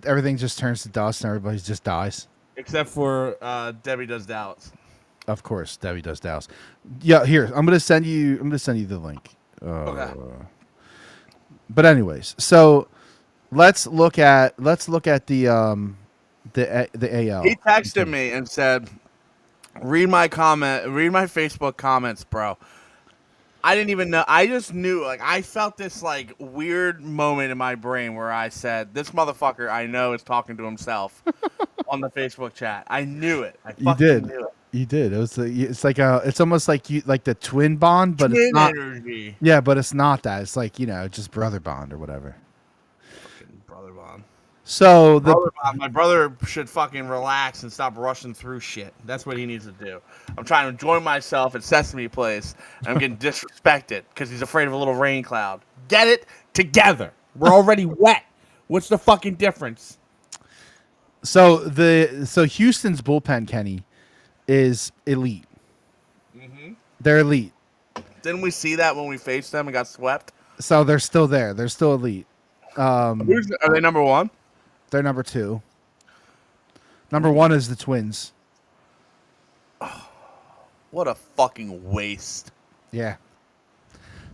dust, and everybody just dies.
Except for Debbie Does Dallas.
Of course, Debbie Does Dallas. Yeah, here I'm gonna send you the link.
Okay.
But anyways, so let's look at the AL.
He texted me and said, read my Facebook comments, bro. I didn't even know. I just knew. Like, I felt this like weird moment in my brain where I said, "This motherfucker I know is talking to himself on the Facebook chat." I knew it. I fucking knew it.
You did. It's almost like the twin bond, but it's not.
Energy.
Yeah, but it's not that. It's like just brother bond or whatever.
Fucking brother bond.
So
my brother should fucking relax and stop rushing through shit. That's what he needs to do. I'm trying to enjoy myself at Sesame Place, and I'm getting disrespected because he's afraid of a little rain cloud. Get it together. We're already wet. What's the fucking difference?
So Houston's bullpen, Kenny, is elite.
Mm-hmm.
They're elite.
Didn't we see that when we faced them and got swept?
So they're still there. They're still elite.
Are they number one?
They're number 2. Number 1 is the Twins.
What a fucking waste.
Yeah.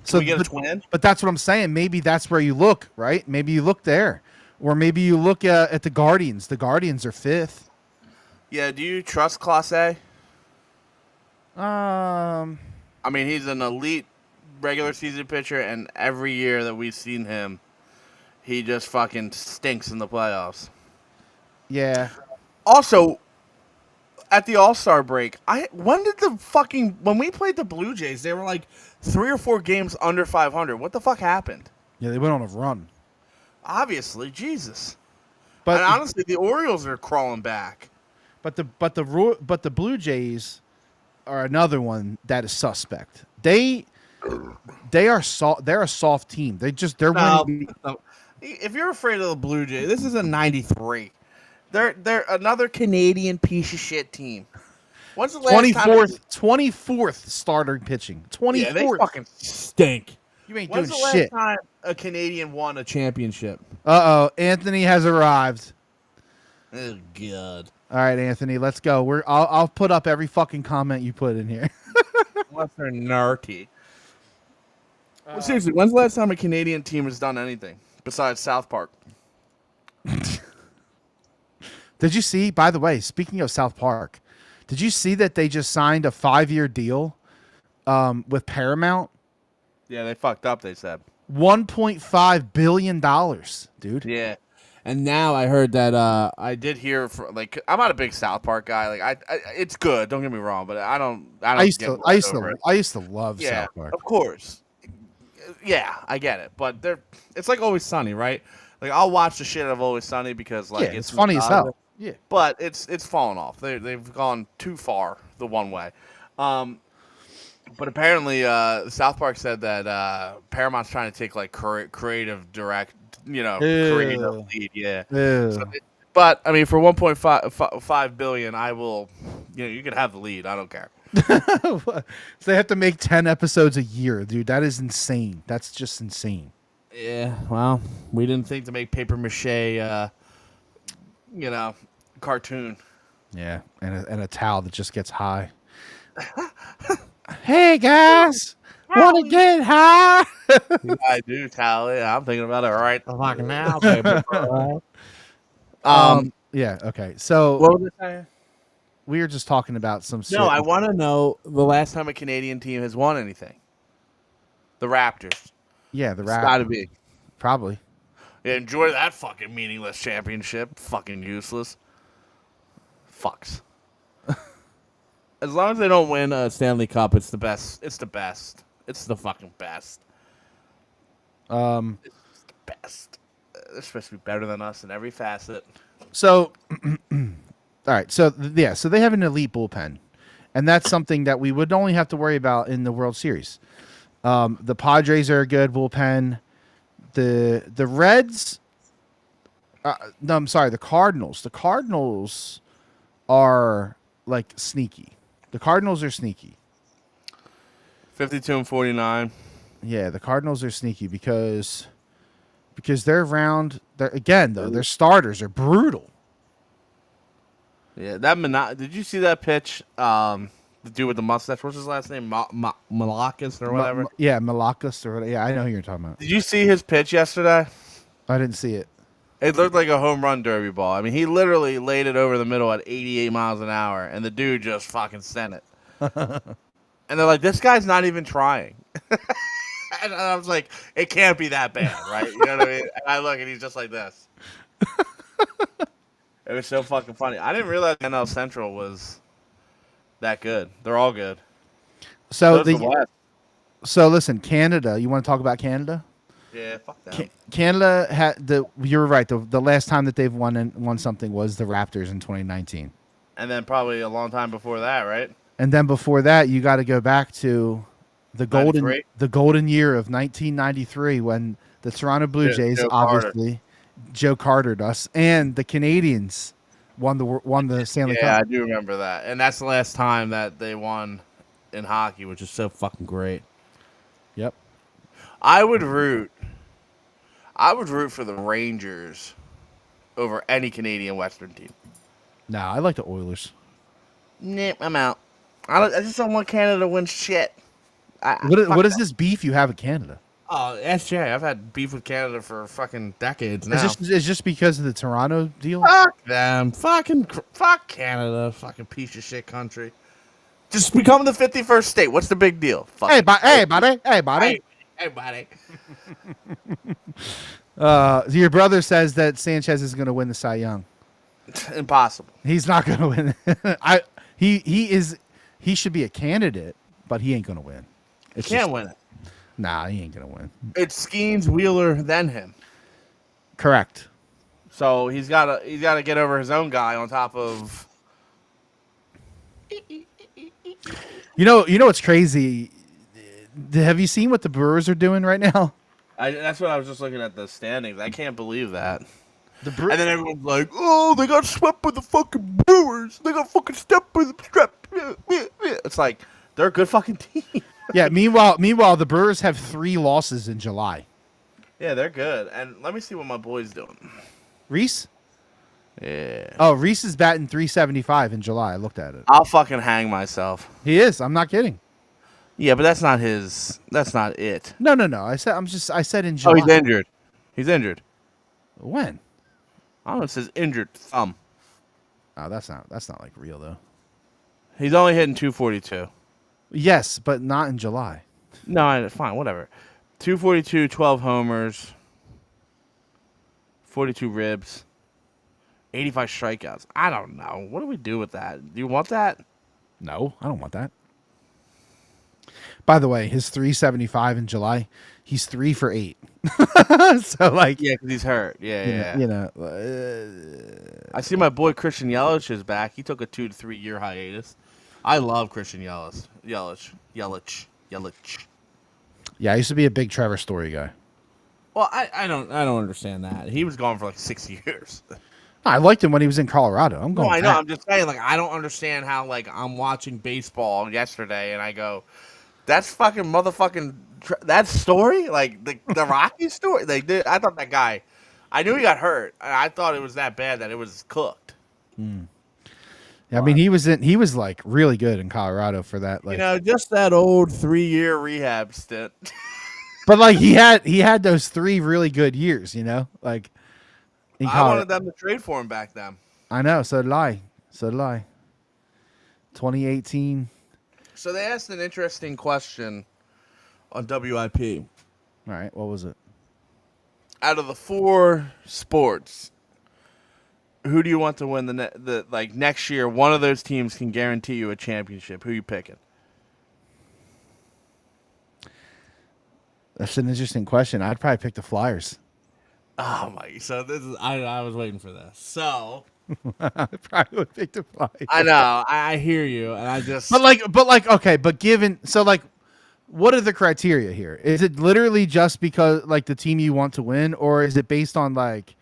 Can we get a twin?
but that's what I'm saying. Maybe that's where you look, right? Maybe you look there, or maybe you look at the Guardians. The Guardians are fifth.
Yeah, do you trust Clase?
Um,
I mean, he's an elite regular season pitcher, and every year that we've seen him, he just fucking stinks in the playoffs.
yeah.
Also, at the All-Star break, when we played the Blue Jays, they were like 3 or 4 games under 500. What the fuck happened?
Yeah, they went on a run.
Obviously, Jesus.
But
And honestly, the Orioles are crawling back.
but the Blue Jays are another one that is suspect. They're a soft team. They're winning.
No. If you're afraid of the Blue Jays, this is a 93. They're another Canadian piece of shit team. When's the last time?
24th starter pitching. 24th.
Yeah, they fucking stink.
You ain't
When's
doing
the
shit.
last time a Canadian won a championship?
Anthony has arrived.
Oh God.
All right, Anthony, let's go. I'll put up every fucking comment you put in here.
Unless they're narky. Well, seriously, when's the last time a Canadian team has done anything besides South Park?
Did you see, by the way, speaking of South Park, did you see that they just signed a 5-year deal with Paramount?
Yeah, they fucked up, they said.
$1.5 billion, dude.
Yeah. And now I heard that I did hear I'm not a big South Park guy. Like it's good, don't get me wrong, but I don't
I used
get
to love
yeah,
South Park.
of course. Yeah, I get it. But it's like Always Sunny, right? Like I'll watch the shit of Always Sunny because like
it's funny as hell. Yeah.
But it's fallen off. They've gone too far the one way. But apparently South Park said that Paramount's trying to take like creative direct, creative lead, yeah. So but I mean for 1.5 billion, I will you can have the lead. I don't care.
So they have to make 10 episodes a year, dude. That is insane. That's just insane.
Yeah, well, we didn't think to make paper mache cartoon.
Yeah, and a towel that just gets high. Hey guys, want to get high?
Yeah, I do, Tally. I'm thinking about it right the fucking now, baby.
Yeah. Okay. So
What was I saying?
we were just talking about some shit.
No, I want to know the last time a Canadian team has won anything. The Raptors.
Yeah, the
It's
rap
got to be.
probably.
Yeah, enjoy that fucking meaningless championship. Fucking useless. Fucks. As long as they don't win a Stanley Cup, it's the best. It's the best. It's the fucking best. It's the best. They're supposed to be better than us in every facet.
So, all right. So so they have an elite bullpen, and that's something that we would only have to worry about in the World Series. The Padres are a good bullpen. The Reds. No, I'm sorry. The Cardinals. The Cardinals are like sneaky. The Cardinals are sneaky.
52-49.
Yeah, the Cardinals are sneaky because they're around. Their starters are brutal.
Yeah, did you see that pitch? The dude with the mustache. What's his last name? Malakis or whatever.
Malakas or whatever. Yeah, I know who you're talking about.
Did you see his pitch yesterday?
I didn't see it.
It looked like a home run derby ball. I mean, he literally laid it over the middle at 88 miles an hour, and the dude just fucking sent it. And they're like, this guy's not even trying. And I was like, it can't be that bad, right? You know what I mean? And I look, and he's just like this. It was so fucking funny. I didn't realize NL Central was that good. They're all good.
So listen, Canada. You want to talk about Canada?
Yeah, fuck that.
Canada had you were right. The last time that they've won something was the Raptors in 2019.
And then probably a long time before that, right?
And then before that, you got to go back to the golden year of 1993 when the Toronto Blue Jays Joe Cartered us, and the Canadians won the Stanley Cup.
Yeah, I do remember that. And that's the last time that they won in hockey, which is so fucking great.
Yep.
I would root for the Rangers over any Canadian Western team.
No, I like the Oilers.
Nah, I'm out. I just don't want Canada to win shit.
What is this beef you have with Canada?
Oh, SJ, I've had beef with Canada for fucking decades now.
It's just because of the Toronto deal?
Fuck them. Fuck Canada. Fucking piece of shit country. Just become the 51st state. What's the big deal? Fuck
Hey,
it.
hey, buddy. Hey, buddy.
Hey, buddy.
Your brother says that Sanchez is going to win the Cy Young.
Impossible.
He's not going to win. He should be a candidate, but he ain't going to win.
Can't win it.
Nah, he ain't going to win.
It's Skeens, Wheeler, then him.
Correct.
So he's got to get over his own guy on top of.
You know what's crazy? Have you seen what the Brewers are doing right now?
That's what I was just looking at the standings. I can't believe that.
And
then everyone's like, "Oh, they got swept by the fucking Brewers. They got fucking stepped by the strap." It's like they're a good fucking team.
Yeah. Meanwhile, the Brewers have 3 losses in July.
Yeah, they're good. And let me see what my boy's doing.
Reese?
Yeah.
Oh, Reese is batting 375 in July. I looked at it.
I'll fucking hang myself.
He is. I'm not kidding.
Yeah, but that's not his. That's not it.
No. I said in July.
Oh, he's injured. He's injured.
When?
I don't know. It says injured thumb.
Oh, that's not like real though.
He's only hitting 242.
Yes, but not in July.
No, fine, whatever. 242, 12 homers, 42 ribs, 85 strikeouts. I don't know. What do we do with that? Do you want that?
No, I don't want that. By the way, his 375 in July, he's 3 for 8. So like,
Yeah, because he's hurt. Yeah.
you know,
I see my boy Christian Yelich is back. He took a 2 to 3 year hiatus. I love Christian Yelich.
yeah, I used to be a big Trevor Story guy.
Well, I don't understand that. He was gone for like 6 years.
I liked him when he was in Colorado. I'm going.
No, I know.
back.
I'm just saying, like, I don't understand how, like, I'm watching baseball yesterday and I go, that's fucking motherfucking that story, like the Rocky story. I thought that guy. I knew he got hurt. I thought it was that bad that it was cooked.
Yeah, I mean, he was like really good in Colorado for that. Like,
Just that old 3-year rehab stint.
but like he had those 3 really good years. Like in
I
Colorado.
wanted them to trade for him back then.
I know. So did I. 2018.
So they asked an interesting question on WIP.
All right. What was it?
Out of the 4 sports, who do you want to win the next year? One of those teams can guarantee you a championship. Who are you picking?
That's an interesting question. I'd probably pick the Flyers.
Oh my! So this is I was waiting for this. So
I probably would pick the Flyers.
I know I hear you, and I just
What are the criteria here? Is it literally just because like the team you want to win, or is it based on like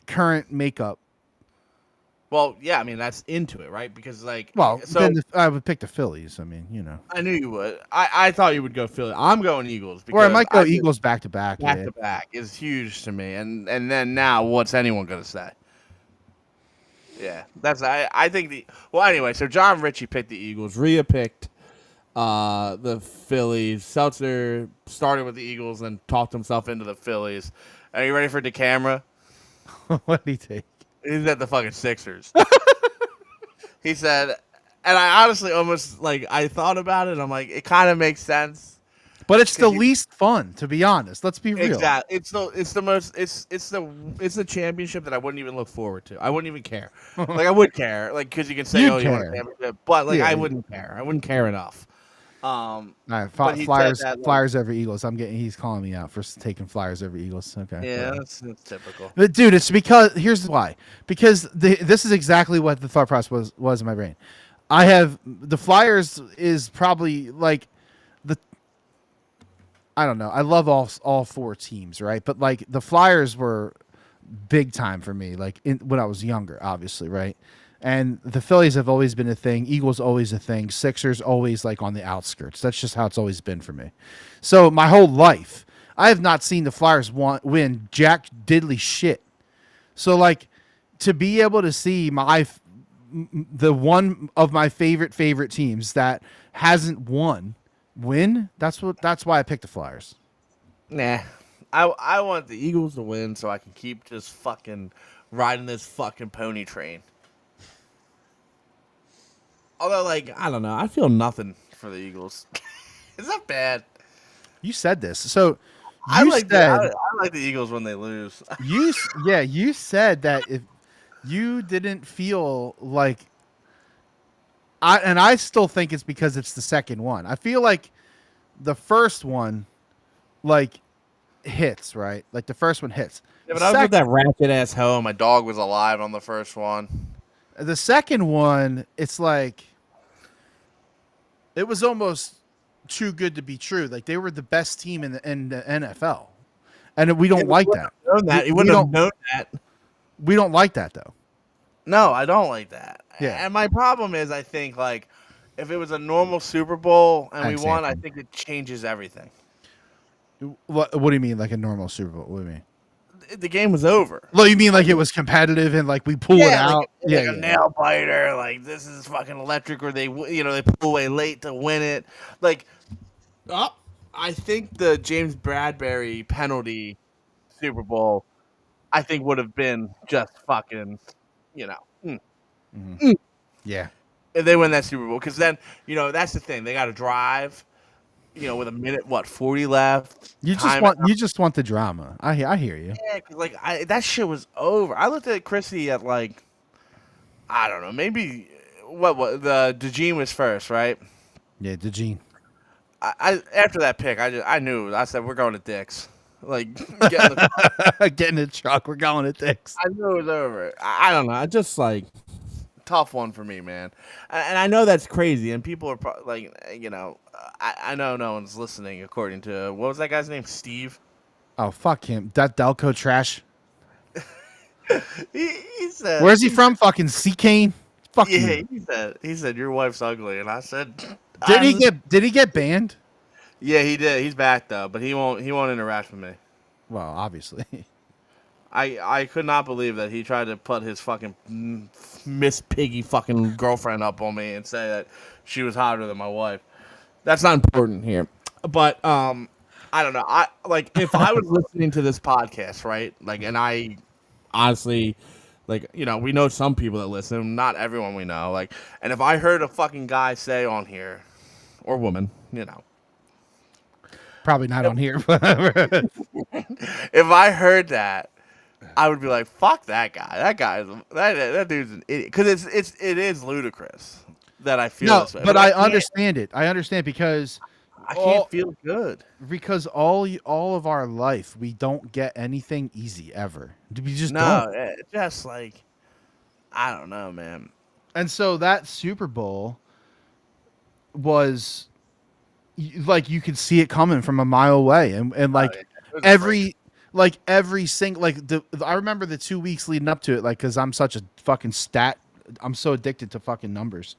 current makeup?
Well, yeah, I mean that's into it, right? Because then
I would pick the Phillies. I mean,
I knew you would. I thought you would go Philly. I'm going Eagles.
Or I might go Eagles back to back.
Back to back is huge to me, and then now what's anyone gonna say? Yeah, I think anyway. So John Ritchie picked the Eagles. Rhea picked the Phillies. Seltzer started with the Eagles and talked himself into the Phillies. Are you ready for the camera?
What did he take?
He's at the fucking Sixers. He said, and I honestly almost I thought about it. I'm like, it kind of makes sense.
But it's the least fun, to be honest. Let's be real.
Exactly. It's the championship that I wouldn't even look forward to. I wouldn't even care. I would care, because you can say,
You'd
you want a
care.
championship, but
Yeah,
I wouldn't care. I wouldn't care enough.
All right,
but he
Flyers,
said that,
Flyers over Eagles. He's calling me out for taking Flyers over Eagles. Okay.
Yeah, that's typical.
But dude, it's because here's why. Because this is exactly what the thought process was in my brain. I have the Flyers is probably I don't know. I love all 4 teams, right? But the Flyers were big time for me, when I was younger, obviously, right? And the Phillies have always been a thing. Eagles always a thing. Sixers always on the outskirts. That's just how it's always been for me. So my whole life, I have not seen the Flyers win jack diddly shit. So to be able to see the one of my favorite teams that hasn't won Win? That's why I picked the Flyers.
Nah. I want the Eagles to win so I can keep just fucking riding this fucking pony train. Although, like, I don't know. I feel nothing for the Eagles. Is that bad?
You said this. So
I
you
like
said
I like the Eagles when they lose.
you said that if you didn't feel like I still think it's because it's the second one. I feel like the first one like hits, right? Like the first one hits.
Yeah,
The
but I was with
second
that ratchet ass home. My dog was alive on the first one.
the second one, it's like it was almost too good to be true. Like they were the best team in the NFL, and we don't like that.
Known that. He
We
wouldn't have
don't
known that.
we don't like that though.
No, I don't like that.
Yeah.
And my problem is, I think like if it was a normal Super Bowl and we
Thanks,
won, I
Anthony.
think it changes everything.
What do you mean, like a normal Super Bowl? What do you mean?
The game was over.
Well, you mean like it was competitive and like we pull it out?
Like a nail biter. Like this is fucking electric. Or they pull away late to win it. Like, I think the James Bradbury penalty Super Bowl, I think would have been just fucking, you know.
Yeah.
If they win that Super Bowl, because then that's the thing. They got to drive. With a minute, 40 left.
You just want the drama. I hear you.
Yeah, 'cause, like that shit was over. I looked at Chrissy at like, I don't know, maybe what the DeGene was first, right?
Yeah, DeGene.
I after that pick, I knew. I said we're going to Dick's. Like get in the,
Get in the truck. We're going to Dick's.
I knew it was over. I don't know. I just like tough one for me, man. And I know that's crazy, and people are like, I know no one's listening. According to what was that guy's name, Steve?
Oh, fuck him. That Delco trash.
He said,
Where's he from? Fucking C-Cane? Fuck
yeah,
you.
he said your wife's ugly, and I said,
Did he get banned?
Yeah, he did. He's back though, but he won't interact with me.
Well, obviously.
I could not believe that he tried to put his fucking Miss Piggy fucking girlfriend up on me and say that she was hotter than my wife. That's not important here. But I don't know. I like if I was listening to this podcast, right? Like, and I honestly, like, we know some people that listen, not everyone we know. Like, and if I heard a fucking guy say on here, or woman,
Probably not on here.
if I heard that, I would be like, "Fuck that guy! That dude's an idiot." Because it is ludicrous that I feel
No,
this way.
but I understand it. I understand because
I can't feel good.
Because all of our life we don't get anything easy ever. We just
No,
don't.
it's just like I don't know, man.
And so that Super Bowl was like you could see it coming from a mile away, and like
It was
every single I remember the 2 weeks leading up to it, like because I'm such a fucking I'm so addicted to fucking numbers.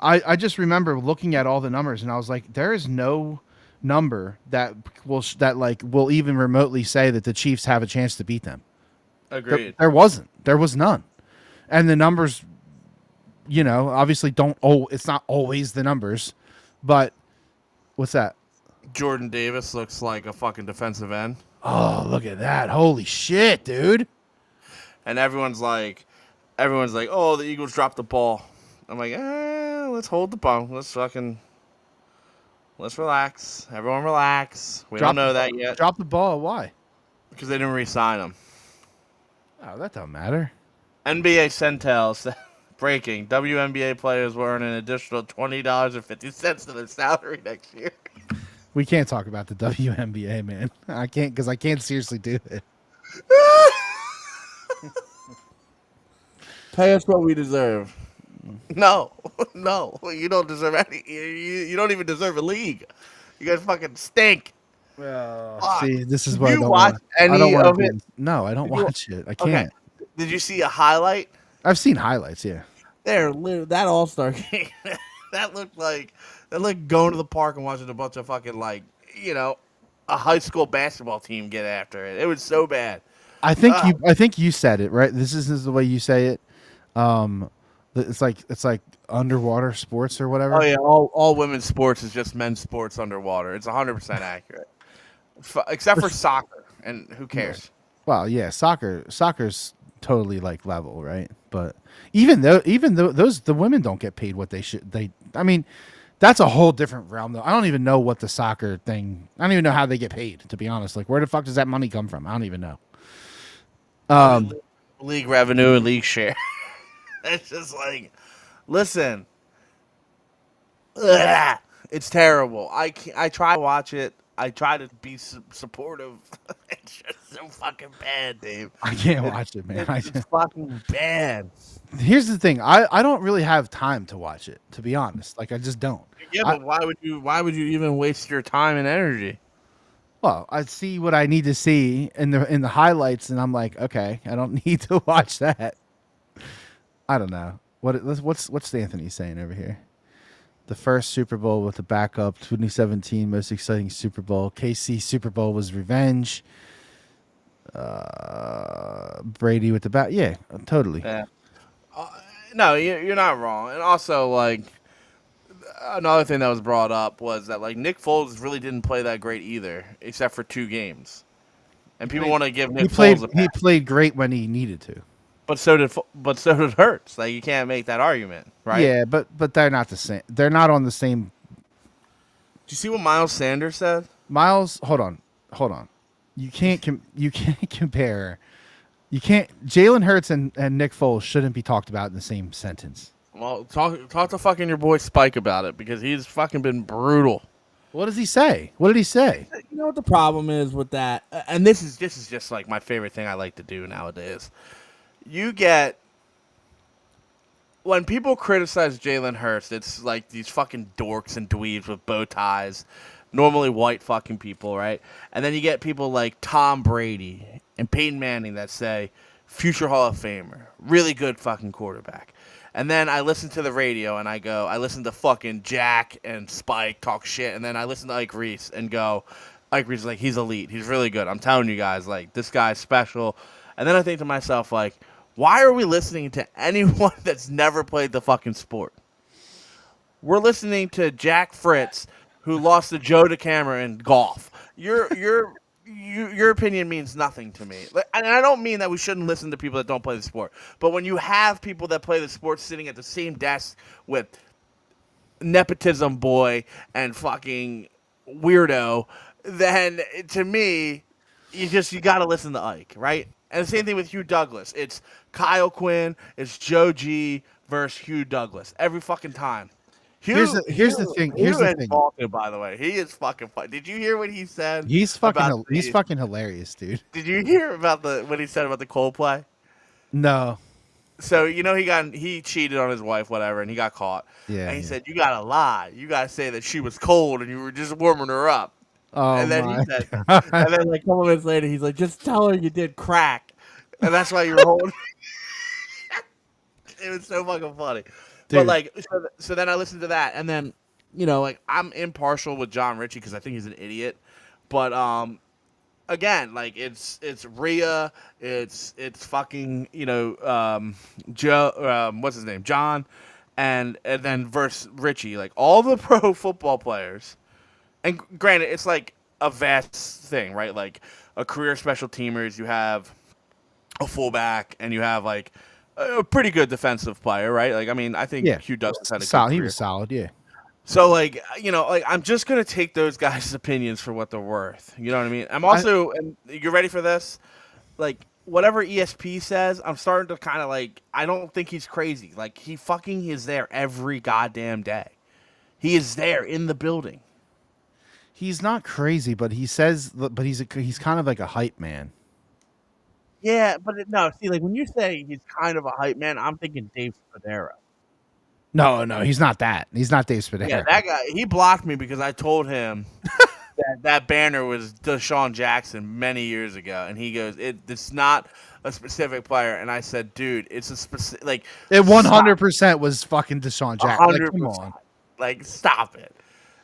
I just remember looking at all the numbers and I was like, there is no number that will even remotely say that the Chiefs have a chance to beat them.
agreed.
There wasn't. There was none. And the numbers, obviously it's not always the numbers, but what's that?
Jordan Davis looks like a fucking defensive end,
Oh, look at that. Holy shit, dude.
and everyone's like, "Oh, the Eagles dropped the ball." I'm like, let's hold the ball. Let's relax. Everyone relax. We don't know that yet
Drop the ball. Why?
because they didn't re-sign him.
Oh, that don't matter.
NBA Centels breaking: WNBA players will earn an additional $20.50 to their salary next year.
We can't talk about the WNBA, man. I can't because I can't seriously do it.
Pay us what we deserve. No, you don't deserve any. You don't even deserve a league. You guys fucking stink. Fuck.
See, this is
Did
what I
you
don't
watch
want.
any
I don't want
of
to
it?
No, I don't
Did you-
watch it. I can't.
Did you see a highlight?
I've seen highlights, yeah.
That All-Star game. that looked going to the park and watching a bunch of fucking a high school basketball team get after it. It was so bad.
I think you said it, right? This is the way you say it. It's like underwater sports or
Oh
whatever.
yeah, all women's sports is just men's sports underwater. It's 100% accurate, except for soccer, and who cares?
Well, yeah, soccer's totally like level, right? But even though those the women don't get paid what they should. I mean, that's a whole different realm though. I don't even know what the soccer thing. I don't even know how they get paid. To be honest, like where the fuck does that money come from? I don't even know.
Probably league revenue and league share. It's just like, listen, ugh, it's terrible. I try to watch it. I try to be supportive. It's just so fucking bad, Dave.
I can't
It,
watch it, man.
it's fucking bad.
Here's the thing. I don't really have time to watch it. To be honest, like I just don't.
Yeah,
I,
but why would you? Why would you even waste your time and energy?
well, I see what I need to see in the highlights, and I'm like, okay, I don't need to watch that. I don't know what's Anthony saying over here. The first Super Bowl with the backup, 2017 most exciting Super Bowl. KC Super Bowl was revenge. Brady with the bat, yeah, totally.
Yeah. No, you're not wrong. And also, like, another thing that was brought up was that like Nick Foles really didn't play that great either, except for 2 games. And people want to give Nick Foles a pass,
He played great when he needed to.
but so did Hurts. Like you can't make that argument, right?
Yeah, but they're not the same. They're not on the same.
Do you see what Miles Sanders said?
Miles, hold on. You can't you can't compare. You can't. Jalen Hurts and Nick Foles shouldn't be talked about in the same sentence.
Well, talk to fucking your boy Spike about it because he's fucking been brutal.
What does he say? What did he say?
You know what the problem is with that, and this is just like my favorite thing I like to do nowadays. You get when people criticize Jalen Hurts, it's like these fucking dorks and dweebs with bow ties, normally white fucking people, right? And then you get people like Tom Brady and Peyton Manning that say future Hall of Famer, really good fucking quarterback. And then I listen to the radio and I listen to fucking Jack and Spike talk shit, and then I listen to Ike Reese and go, Ike Reese is like, he's elite, he's really good. I'm telling you guys, like, this guy's special. And then I think to myself, like, why are we listening to anyone that's never played the fucking sport? We're listening to Jack Fritz, who lost to Joe DeCamera in golf. Your opinion means nothing to me. And I don't mean that we shouldn't listen to people that don't play the sport. But when you have people that play the sport sitting at the same desk with nepotism boy and fucking weirdo, then to me, you got to listen to Ike, right? And the same thing with Hugh Douglas. It's Kyle Quinn, it's Joe G versus Hugh Douglas every fucking time.
Here's the thing. Here's the thing.
Talking, by the way, he is fucking funny. Did you hear what he said?
He's fucking hilarious, dude.
Did you hear about what he said about the Coldplay?
No.
So he cheated on his wife, whatever, and he got caught.
Yeah.
And he said, "You gotta lie. You gotta say that she was cold and you were just warming her up."
Oh,
and then
my
he said, God. And then like a couple minutes later, he's like, "Just tell her you did crack, and that's why you were holding." It was so fucking funny. Dude. But like, so then I listened to that, and then like I'm impartial with John Ritchie because I think he's an idiot. But again, like it's Rhea, it's fucking Joe, what's his name, John, and then versus Ritchie, like all the pro football players. And granted, it's like a vast thing, right? Like a career special teamers, you have a fullback, and you have like a pretty good defensive player, right? Like, I mean, I think Hugh Douglas had a good career.
He was solid, yeah.
So, like, like I'm just gonna take those guys' opinions for what they're worth. You know what I mean? I'm also, and you're ready for this? Like, whatever ESP says, I'm starting to kind of like, I don't think he's crazy. Like, he fucking is there every goddamn day. He is there in the building.
He's not crazy, but he's kind of like a hype man.
Yeah, but no, see, like when you say he's kind of a hype man, I'm thinking Dave Spadaro.
No, he's not that. He's not Dave Spadaro.
Yeah, that guy, he blocked me because I told him that banner was Deshaun Jackson many years ago, and he goes, "It's not a specific player." And I said, "Dude, it's a specific like."
It 100% was fucking Deshaun Jackson. Like, come on,
like stop it.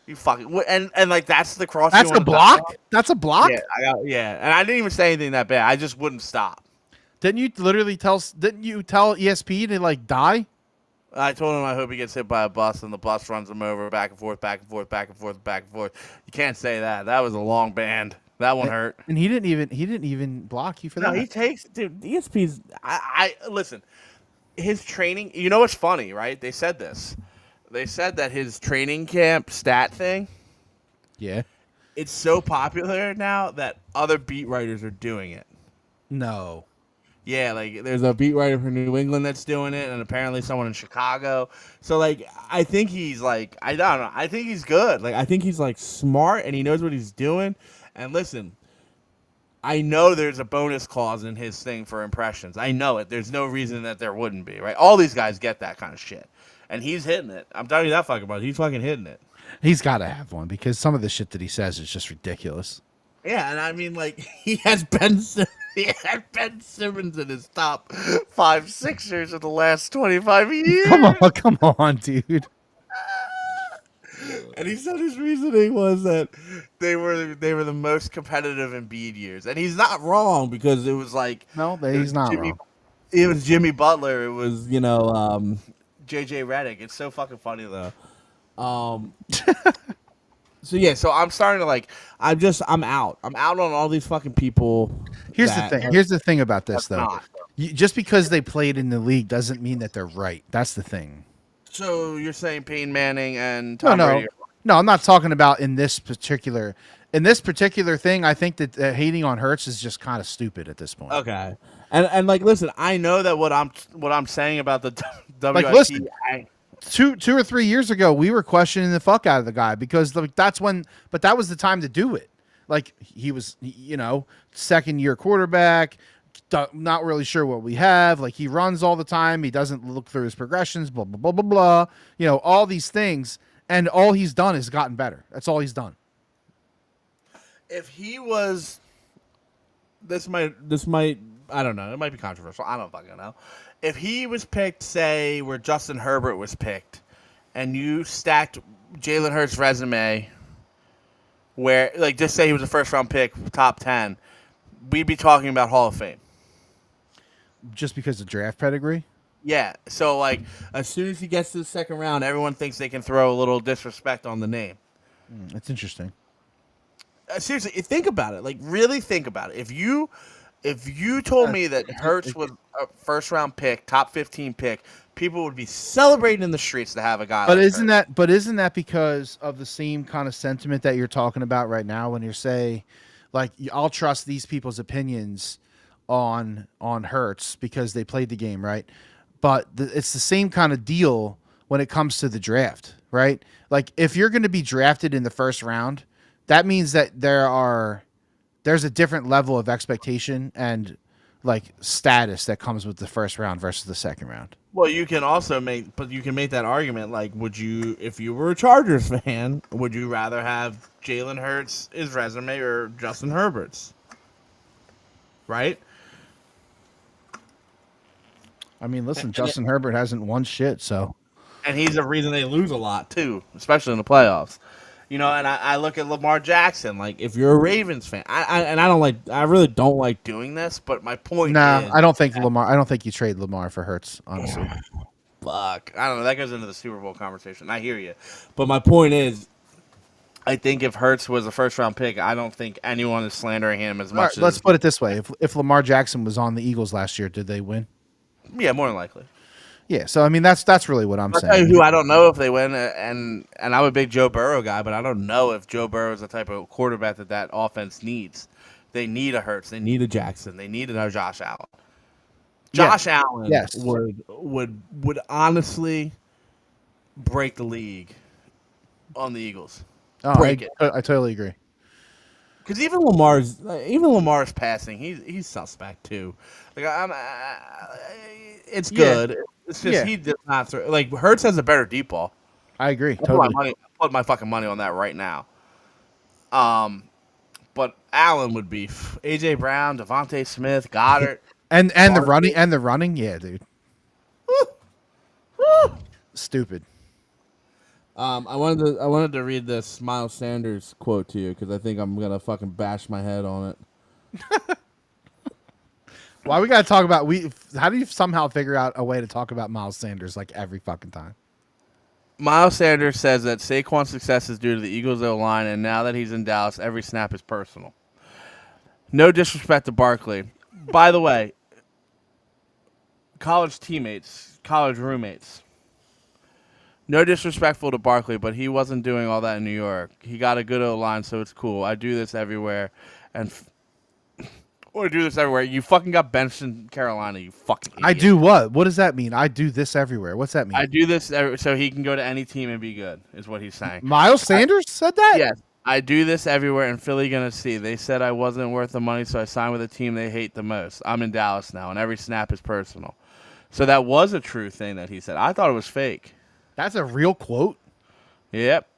You fucking and like that's the cross.
That's a block. That's a block.
Yeah, and I didn't even say anything that bad. I just wouldn't stop.
Didn't you literally tell? Didn't you tell ESP to like die?
I told him I hope he gets hit by a bus and the bus runs him over back and forth, back and forth, back and forth, back and forth. You can't say that. That was a long band. That one hurt.
And he didn't even block you for
No,
that.
he takes dude. ESP's. I listen. His training. You know what's funny, right? They said this. They said that his training camp stat thing.
Yeah.
It's so popular now that other beat writers are doing it.
No.
Yeah, like there's a beat writer from New England that's doing it, and apparently someone in Chicago. So like, I think he's like, I don't know. I think he's good. Like, I think he's like smart and he knows what he's doing. And listen, I know there's a bonus clause in his thing for impressions. I know it. There's no reason that there wouldn't be, right? All these guys get that kind of shit, and he's hitting it. I'm telling you that fucking much. He's fucking hitting it.
He's got to have one because some of the shit that he says is just ridiculous.
Yeah, and I mean, like, he had Ben Simmons in his top 5 Sixers in the last 25 years.
Come on, dude.
And he said his reasoning was that they were the most competitive Embiid years, and he's not wrong because it was like
No, he's not wrong.
It was Jimmy Butler. It was JJ Redick. It's so fucking funny though. So yeah, so I'm starting to like. I'm out. I'm out on all these fucking people.
Here's the thing about this though.
not.
Just because they played in the league doesn't mean that they're right. That's the thing.
So you're saying Peyton Manning and Tom Brady?
No, I'm not talking about in this particular thing. I think that hating on Hurts is just kind of stupid at this point.
Okay, and like, listen, I know that what I'm saying about the WIP.
Like, listen, 2 or 3 years ago, we were questioning the fuck out of the guy because like that's when, but that was the time to do it. Like he was, second year quarterback, not really sure what we have. Like he runs all the time. He doesn't look through his progressions, blah, blah, blah, blah, blah. All these things. And all he's done is gotten better. That's all he's done.
If he was, this might, I don't know. It might be controversial. I don't fucking know. If he was picked, say, where Justin Herbert was picked, and you stacked Jalen Hurts' resume, where, like, just say he was a first-round pick, top 10, we'd be talking about Hall of Fame.
Just because of draft pedigree?
Yeah. So, like, as soon as he gets to the second round, everyone thinks they can throw a little disrespect on the name.
That's interesting.
Seriously, think about it. Like, really think about it. If you told me that Hurts was a first-round pick, top 15 pick, people would be celebrating in the streets to have a guy.
But
like
isn't
Hurts.
isn't that because of the same kind of sentiment that you're talking about right now when you're saying, like, I'll trust these people's opinions on Hurts because they played the game, right? But it's the same kind of deal when it comes to the draft, right? Like, if you're going to be drafted in the first round, that means that there's a different level of expectation and like status that comes with the first round versus the second round.
Well, you can also make that argument. Like, would you, if you were a Chargers fan, would you rather have Jalen Hurts' his resume or Justin Herbert's? Right.
I mean, listen, Justin Herbert hasn't won shit, so.
And he's the reason they lose a lot, too, especially in the playoffs. And I look at Lamar Jackson. Like, if you're a Ravens fan, I really don't like doing this, but my point is.
I don't think you trade Lamar for Hurts, honestly.
Fuck. I don't know. That goes into the Super Bowl conversation. I hear you. But my point is, I think if Hurts was a first-round pick, I don't think anyone is slandering him as much as.
Let's put it this way. If Lamar Jackson was on the Eagles last year, did they win?
Yeah, more than likely.
Yeah, so I mean that's really what I'm saying.
Tell you who I don't know if they win, and I'm a big Joe Burrow guy, but I don't know if Joe Burrow is the type of quarterback that offense needs. They need a Hurts, they need a Jackson, they need another Josh Allen. Josh Allen would honestly break the league on the Eagles.
Oh,
break it.
I totally agree.
Because even Lamar's passing, he's suspect too. Like it's good. Yeah. It's just he did not throw. Like Hurts has a better deep ball.
I agree.
I'll put my fucking money on that right now. But Allen would be AJ Brown, Devontae Smith, Goddard,
and the running, yeah, dude. Stupid.
I wanted to read this Miles Sanders quote to you because I think I'm gonna fucking bash my head on it.
Why we gotta talk about how do you somehow figure out a way to talk about Miles Sanders like every fucking time?
Miles Sanders says that Saquon's success is due to the Eagles' O-line, and now that he's in Dallas, every snap is personal. No disrespect to Barkley. By the way, college teammates, college roommates. No disrespectful to Barkley, but he wasn't doing all that in New York. He got a good O-line, so it's cool. I do this everywhere, and or do this everywhere. You fucking got benched in Carolina, you fucking idiot.
I do what? What does that mean? I do this everywhere. What's that mean?
I do this so he can go to any team and be good, is what he's saying.
Miles Sanders said that?
Yes. I do this everywhere, and Philly gonna see. They said I wasn't worth the money, so I signed with a team they hate the most. I'm in Dallas now, and every snap is personal. So that was a true thing that he said. I thought it was fake.
That's a real quote?
Yep.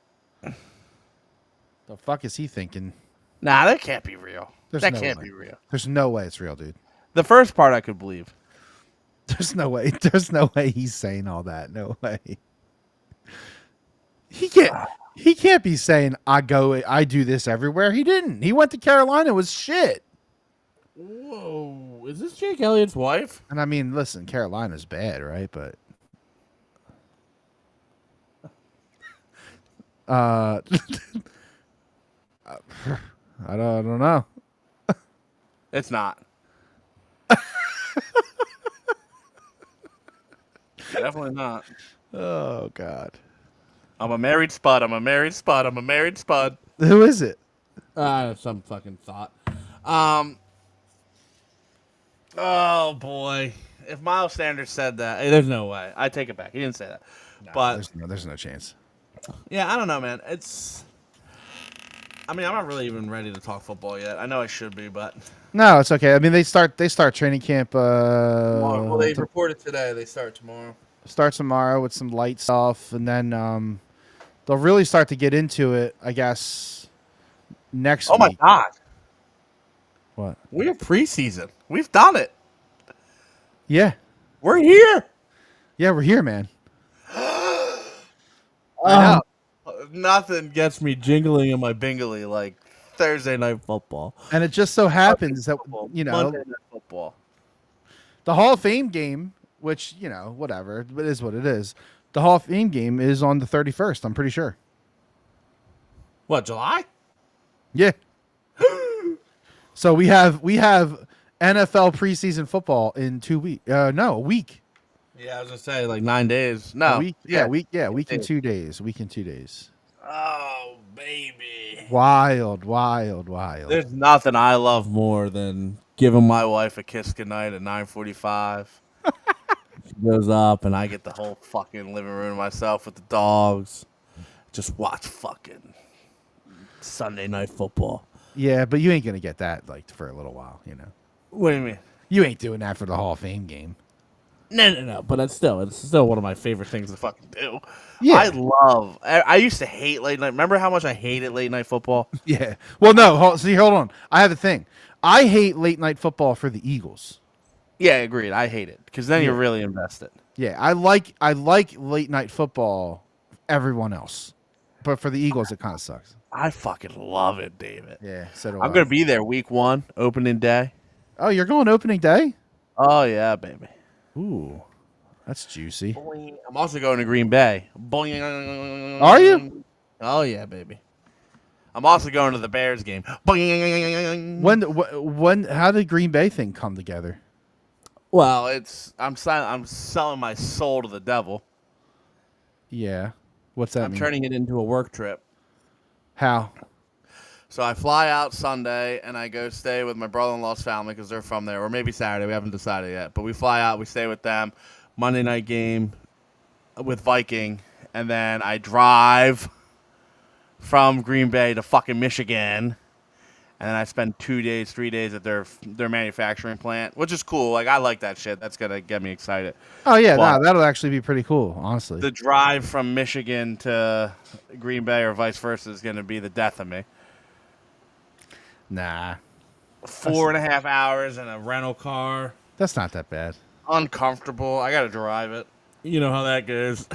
The fuck is he thinking?
Nah, that can't be real. That
no
can't
way.
be real.
There's no way it's real, dude.
The first part I could believe.
There's no way. There's no way he's saying all that. No way. He can't be saying I do this everywhere. He didn't. He went to Carolina. It was shit.
Whoa. Is this Jake Elliott's wife?
And I mean, listen, Carolina's bad, right? But I don't know.
It's not. Definitely not.
Oh God.
I'm a married spud. I'm a married spud. I'm a married spud.
Who is it?
Some fucking thought.
Oh boy. If Miles Sanders said that, there's no way. I take it back. He didn't say that.
No,
but
there's no chance.
yeah, I don't know, man. I'm not really even ready to talk football yet. I know I should be, but
No, it's okay. I mean, they start training camp.
well, they reported today. They start tomorrow.
Start tomorrow with some light stuff, and then they'll really start to get into it, I guess, next
Oh my
week.
God.
What?
We're preseason. We've done it.
Yeah.
We're here.
Yeah, we're here, man. I know.
Nothing gets me jingling in my bingly like Thursday night football.
And it just so happens that,
Monday night football.
the Hall of Fame game, which, whatever, it is what it is. The Hall of Fame game is on the 31st, I'm pretty sure.
What, July?
Yeah. So we have NFL preseason football in 2 weeks. No, a week.
Yeah, I was gonna say like 9 days. No,
A week. Yeah, week in 2 days. Week in 2 days.
Oh baby,
Wild.
there's nothing I love more than giving my wife a kiss goodnight at 9:45. She goes up, and I get the whole fucking living room to myself with the dogs. Just watch fucking Sunday night football.
Yeah, but you ain't gonna get that like for a little while,
What do you mean?
You ain't doing that for the Hall of Fame game.
No. But it's still one of my favorite things to fucking do.
Yeah.
I used to hate late night. Remember how much I hated late night football?
Yeah. Well, no. Hold on. I have a thing. I hate late night football for the Eagles.
Yeah, agreed. I hate it because then you're really invested.
Yeah, I like late night football. Everyone else, but for the Eagles, it kind of sucks.
I fucking love it, David.
Yeah. So do
I'm
I.
gonna be there week 1, opening day.
Oh, you're going opening day?
Oh yeah, baby.
Ooh, that's juicy.
Boing. I'm also going to Green Bay. Boing.
Are you?
Oh yeah, baby. I'm also going to the Bears game. Boing.
When? How did Green Bay thing come together?
Well, I'm selling my soul to the devil.
Yeah. What's that
I'm
mean?
turning it into a work trip.
How?
So I fly out Sunday and I go stay with my brother-in-law's family because they're from there, or maybe Saturday. We haven't decided yet. But we fly out, we stay with them. Monday night game with Viking, and then I drive from Green Bay to fucking Michigan, and then I spend 2 days, 3 days at their manufacturing plant, which is cool. Like I like that shit. That's gonna get me excited.
Oh yeah,
But
that'll actually be pretty cool, honestly.
the drive from Michigan to Green Bay or vice versa is gonna be the death of me.
Nah,
4.5 hours in a rental car.
that's not that bad.
Uncomfortable. I gotta drive it. You know how that goes.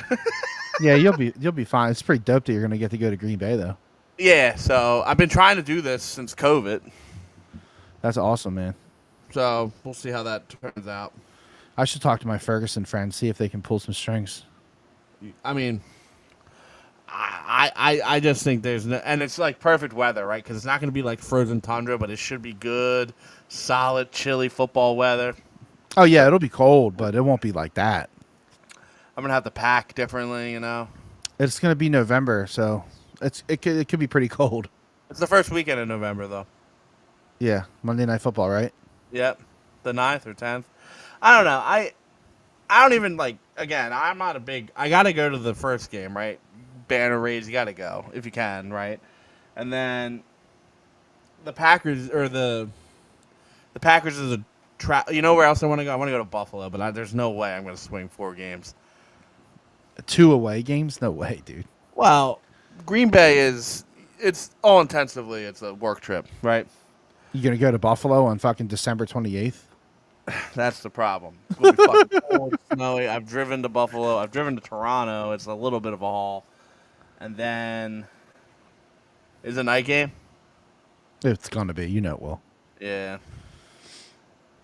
Yeah, you'll be fine. It's pretty dope that you're gonna get to go to Green Bay though.
Yeah, so I've been trying to do this since COVID.
That's awesome, man.
So we'll see how that turns out.
I should talk to my Ferguson friends, see if they can pull some strings.
I mean, I just think there's no, and it's like perfect weather, right? Because it's not going to be like frozen tundra, but it should be good, solid, chilly football weather.
Oh yeah, it'll be cold, but it won't be like that.
I'm gonna have to pack differently, you know.
It's gonna be November, so it could be pretty cold.
It's the first weekend in November, though.
Yeah, Monday Night Football, right?
Yep, the 9th or 10th. I don't know. I don't even like. Again, I'm not a big. I gotta go to the first game, right? Banner raise, you gotta go if you can, right? And then the Packers or the Packers is a You know where else I want to go? I want to go to Buffalo, but there's no way I'm gonna swing 4 games.
2 away games? No way, dude.
Well, Green Bay it's all intensively it's a work trip, right?
You gonna go to Buffalo on fucking December 28th?
That's the problem. It's gonna be fucking cold, snowy. I've driven to Buffalo. I've driven to Toronto. It's a little bit of a haul. And then is it a night game?
It's gonna be. You know it will.
Yeah.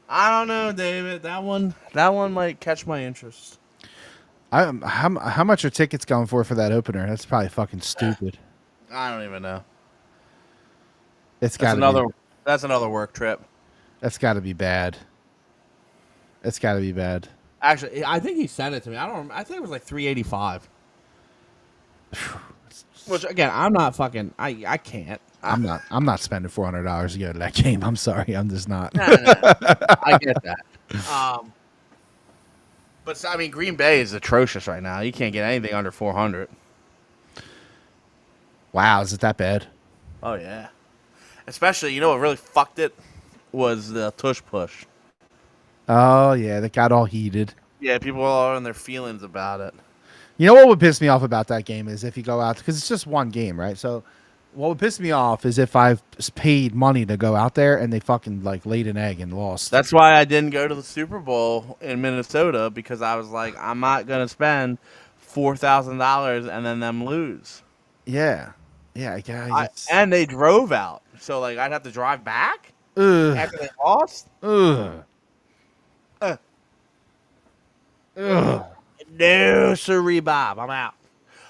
I don't know, David. That one might catch my interest.
How much are tickets going for that opener? That's probably fucking stupid.
I don't even know.
It's got
That's another work trip.
That's got to be bad. It's got to be bad.
Actually, I think he sent it to me. I think it was like $385. Which again, I'm not fucking. I can't.
I'm not spending $400 to go to that game. I'm sorry. I'm just not.
No. I get that. But I mean, Green Bay is atrocious right now. You can't get anything under 400.
Wow, is it that bad?
Oh yeah. Especially, you know what really fucked it was the tush push.
Oh yeah, that got all heated.
Yeah, people are in their feelings about it.
You know what would piss me off about that game is if you go out, because it's just one game, right? So what would piss me off is if I've paid money to go out there and they fucking like laid an egg and lost.
That's why I didn't go to the Super Bowl in Minnesota, because I was like, I'm not gonna spend $4,000 and then them lose.
Yeah, I guess.
And they drove out, so like I'd have to drive back
Ugh.
after they lost.
Ugh. Ugh.
No, sirree, Bob. I'm out.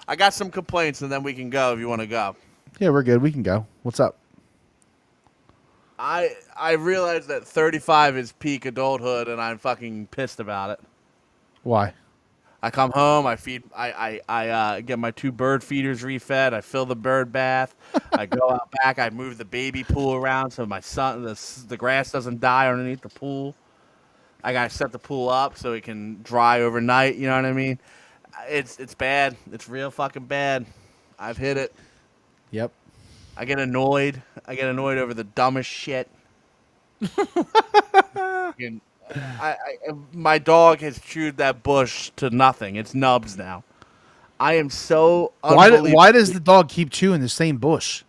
I got some complaints, and then we can go if you want to go.
Yeah, we're good. We can go. What's up?
I realize that 35 is peak adulthood, and I'm fucking pissed about it.
Why?
I come home, I get my 2 bird feeders refed, I fill the bird bath, I go out back, I move the baby pool around so my son the grass doesn't die underneath the pool. I gotta set the pool up so it can dry overnight. You know what I mean? It's bad. It's real fucking bad. I've hit it.
Yep.
I get annoyed. Over the dumbest shit. My dog has chewed that bush to nothing. It's nubs now. I am so
Why does the dog keep chewing the same bush?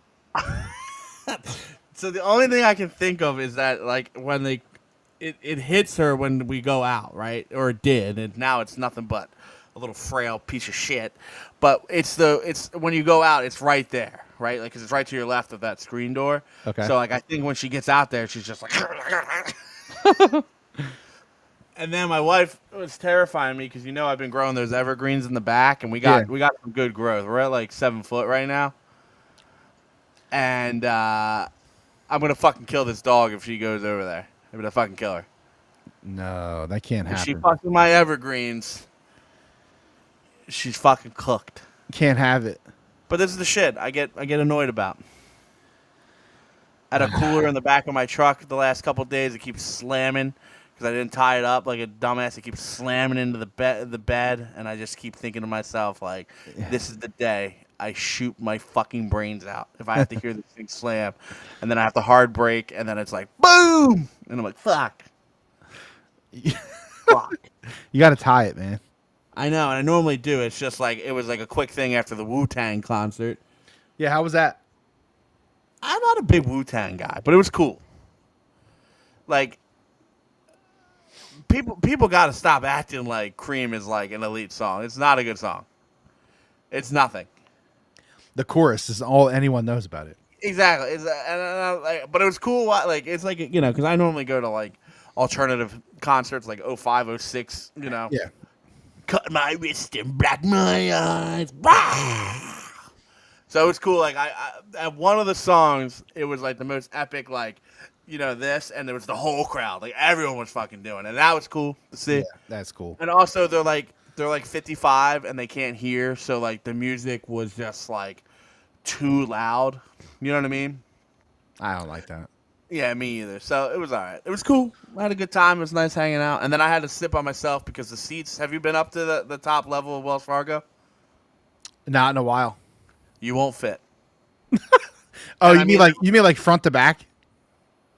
So the only thing I can think of is that like when it hits her when we go out, right? Or it did, and now it's nothing but a little frail piece of shit. But it's when you go out, it's right there, right? Like, 'cause it's right to your left of that screen door.
Okay.
So like I think when she gets out there, she's just like. And then my wife was terrifying me because I've been growing those evergreens in the back, and we got some good growth. We're at like 7 foot right now, and I'm gonna fucking kill this dog if she goes over there. I'm gonna fucking kill her.
No, that can't
If
happen.
she fucks with my evergreens, she's fucking cooked.
Can't have it.
But this is the shit I get annoyed about. I had a cooler in the back of my truck the last couple of days. It keeps slamming because I didn't tie it up like a dumbass. It keeps slamming into the bed, and I just keep thinking to myself, like, this is the day I shoot my fucking brains out if I have to hear this thing slam, and then I have to hard brake, and then it's like boom, and I'm like, fuck. Fuck.
You got to tie it, man.
I know, and I normally do. It's just like it was like a quick thing after the Wu-Tang concert.
Yeah, how was that?
I'm not a big Wu-Tang guy, but it was cool. Like, people got to stop acting like Cream is like an elite song. It's not a good song. It's nothing.
The chorus is all anyone knows about it.
Exactly. But it was cool. Like, it's like, because I normally go to like alternative concerts like 05, 06, you know.
Yeah.
Cut my wrist and black my eyes. Rah! So it was cool. Like I at one of the songs, it was like the most epic, like, you know, this, and there was the whole crowd, like everyone was fucking doing it. And that was cool to see.
Yeah, that's cool.
And also they're like 55 and they can't hear, so like the music was just like too loud. You know what I mean?
I don't like that.
Yeah, me either. So it was all right. It was cool. I had a good time. It was nice hanging out. And then I had to sit by myself because the seats. Have you been up to the top level of Wells Fargo?
Not in a while.
You won't fit.
Oh,
And
you mean like front to back?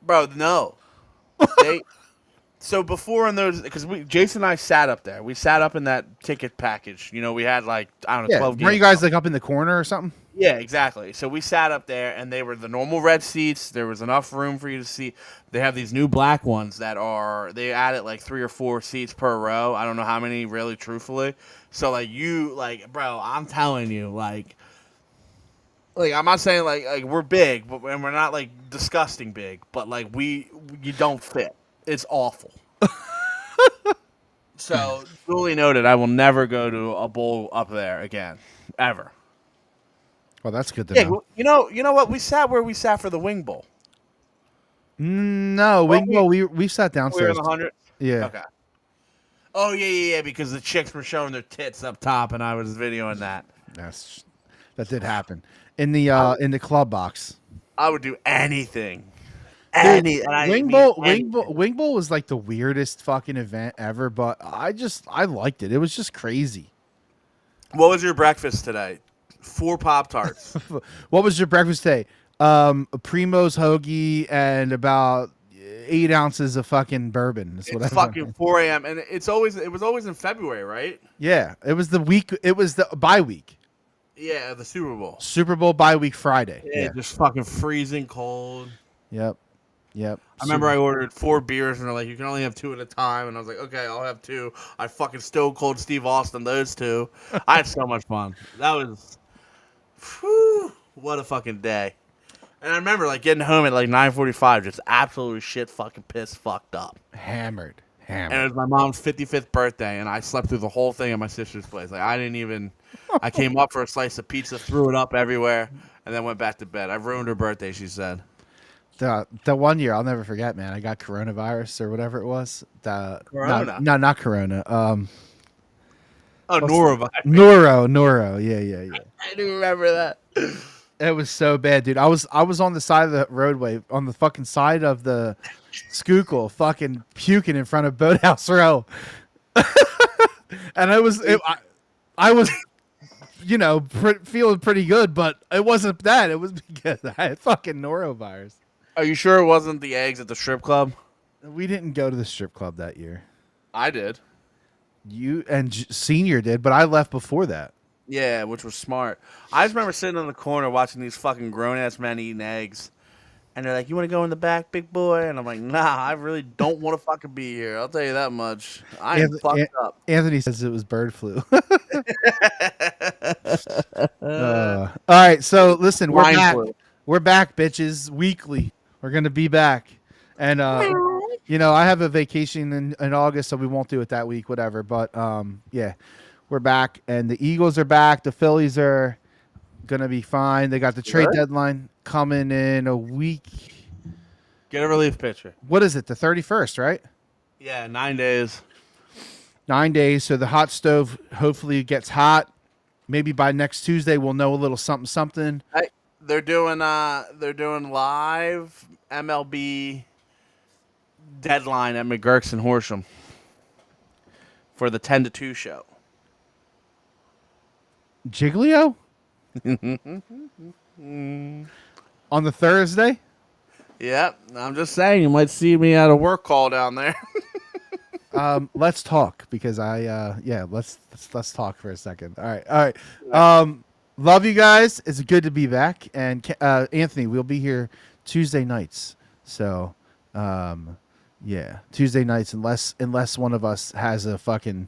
Bro, no. So before in those, because Jason and I sat up there. We sat up in that ticket package. You know, we had like, I don't know,
Yeah.
12
Weren't
games.
you guys like up in the corner or something?
Yeah, exactly. So we sat up there, and they were the normal red seats. There was enough room for you to see. They have these new black ones they added like 3 or 4 seats per row. I don't know how many, really, truthfully. So bro, I'm telling you, like I'm not saying like we're big, but and we're not like disgusting big, but like you don't fit. It's awful. So duly noted, I will never go to a bowl up there again, ever.
Well, that's good to
Yeah,
know.
you know what? We sat where we sat for the wing bowl.
No, we sat
We were
downstairs.
in the 100.
Yeah.
Okay. Oh yeah, because the chicks were showing their tits up top, and I was videoing that.
That did happen in the club box.
I would do anything.
Dude,
Anything.
Wing Bowl was like the weirdest fucking event ever, but I liked it. It was just crazy.
What was your breakfast today? 4 Pop-Tarts.
What was your breakfast today? A Primo's hoagie and about 8 ounces of fucking bourbon. That's what
It's fucking 4 a.m. and it was always in February, right?
Yeah, it was the bye week.
Yeah, the Super Bowl.
Super Bowl bye week Friday.
Yeah, just fucking freezing cold.
Yep.
I remember I ordered 4 beers, and they're like, you can only have 2 at a time. And I was like, okay, I'll have 2. I fucking Stone Cold Steve Austin those 2. I had so much fun. That was, whew, what a fucking day. And I remember like getting home at like 9:45, just absolutely shit fucking pissed fucked up.
Hammered.
And it was my mom's 55th birthday, and I slept through the whole thing at my sister's place. Like I came up for a slice of pizza, threw it up everywhere, and then went back to bed. I ruined her birthday, she said.
The one year I'll never forget, man. I got coronavirus or whatever it was.
Corona?
No, not corona.
Norovirus.
Noro. Yeah.
I do remember that.
It was so bad, dude. I was on the side of the roadway, on the fucking side of the Schuylkill, fucking puking in front of Boathouse Row, and I was, you know, feeling pretty good, but it wasn't that. It was because I had fucking norovirus.
Are you sure it wasn't the eggs at the strip club?
We didn't go to the strip club that year.
I did.
You and Senior did, but I left before that.
Yeah, which was smart. I just remember sitting in the corner watching these fucking grown-ass men eating eggs. And they're like, you want to go in the back, big boy? And I'm like, nah, I really don't want to fucking be here. I'll tell you that much. I am fucked up.
Anthony says it was bird flu. All right, so listen, we're back. We're back, bitches, weekly. We're going to be back. And, you know, I have a vacation in August, so we won't do it that week, whatever. But, yeah, we're back. And the Eagles are back. The Phillies are going to be fine. They got the trade deadline coming in a week.
Get a relief pitcher.
What is it? The 31st, right?
Yeah, 9 days.
9 days. So the hot stove hopefully gets hot. Maybe by next Tuesday we'll know a little something.
They're doing live MLB deadline at McGurk's and Horsham for the 10 to 2 show.
Giglio? On the Thursday?
Yep, I'm just saying you might see me at a work call down there.
Let's talk because let's talk for a second. All right. Love you guys. It's good to be back. And Anthony, we'll be here Tuesday nights. So, yeah, Tuesday nights unless one of us has a fucking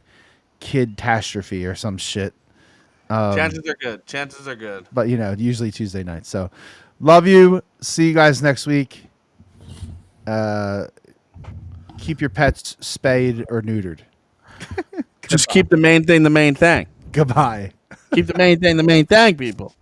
kid catastrophe or some shit.
Chances are good.
But you know, usually Tuesday nights. So, love you. See you guys next week. keep your pets spayed or neutered.
Just keep the main thing the main thing.
Goodbye.
Keep the main thing the main thing, people.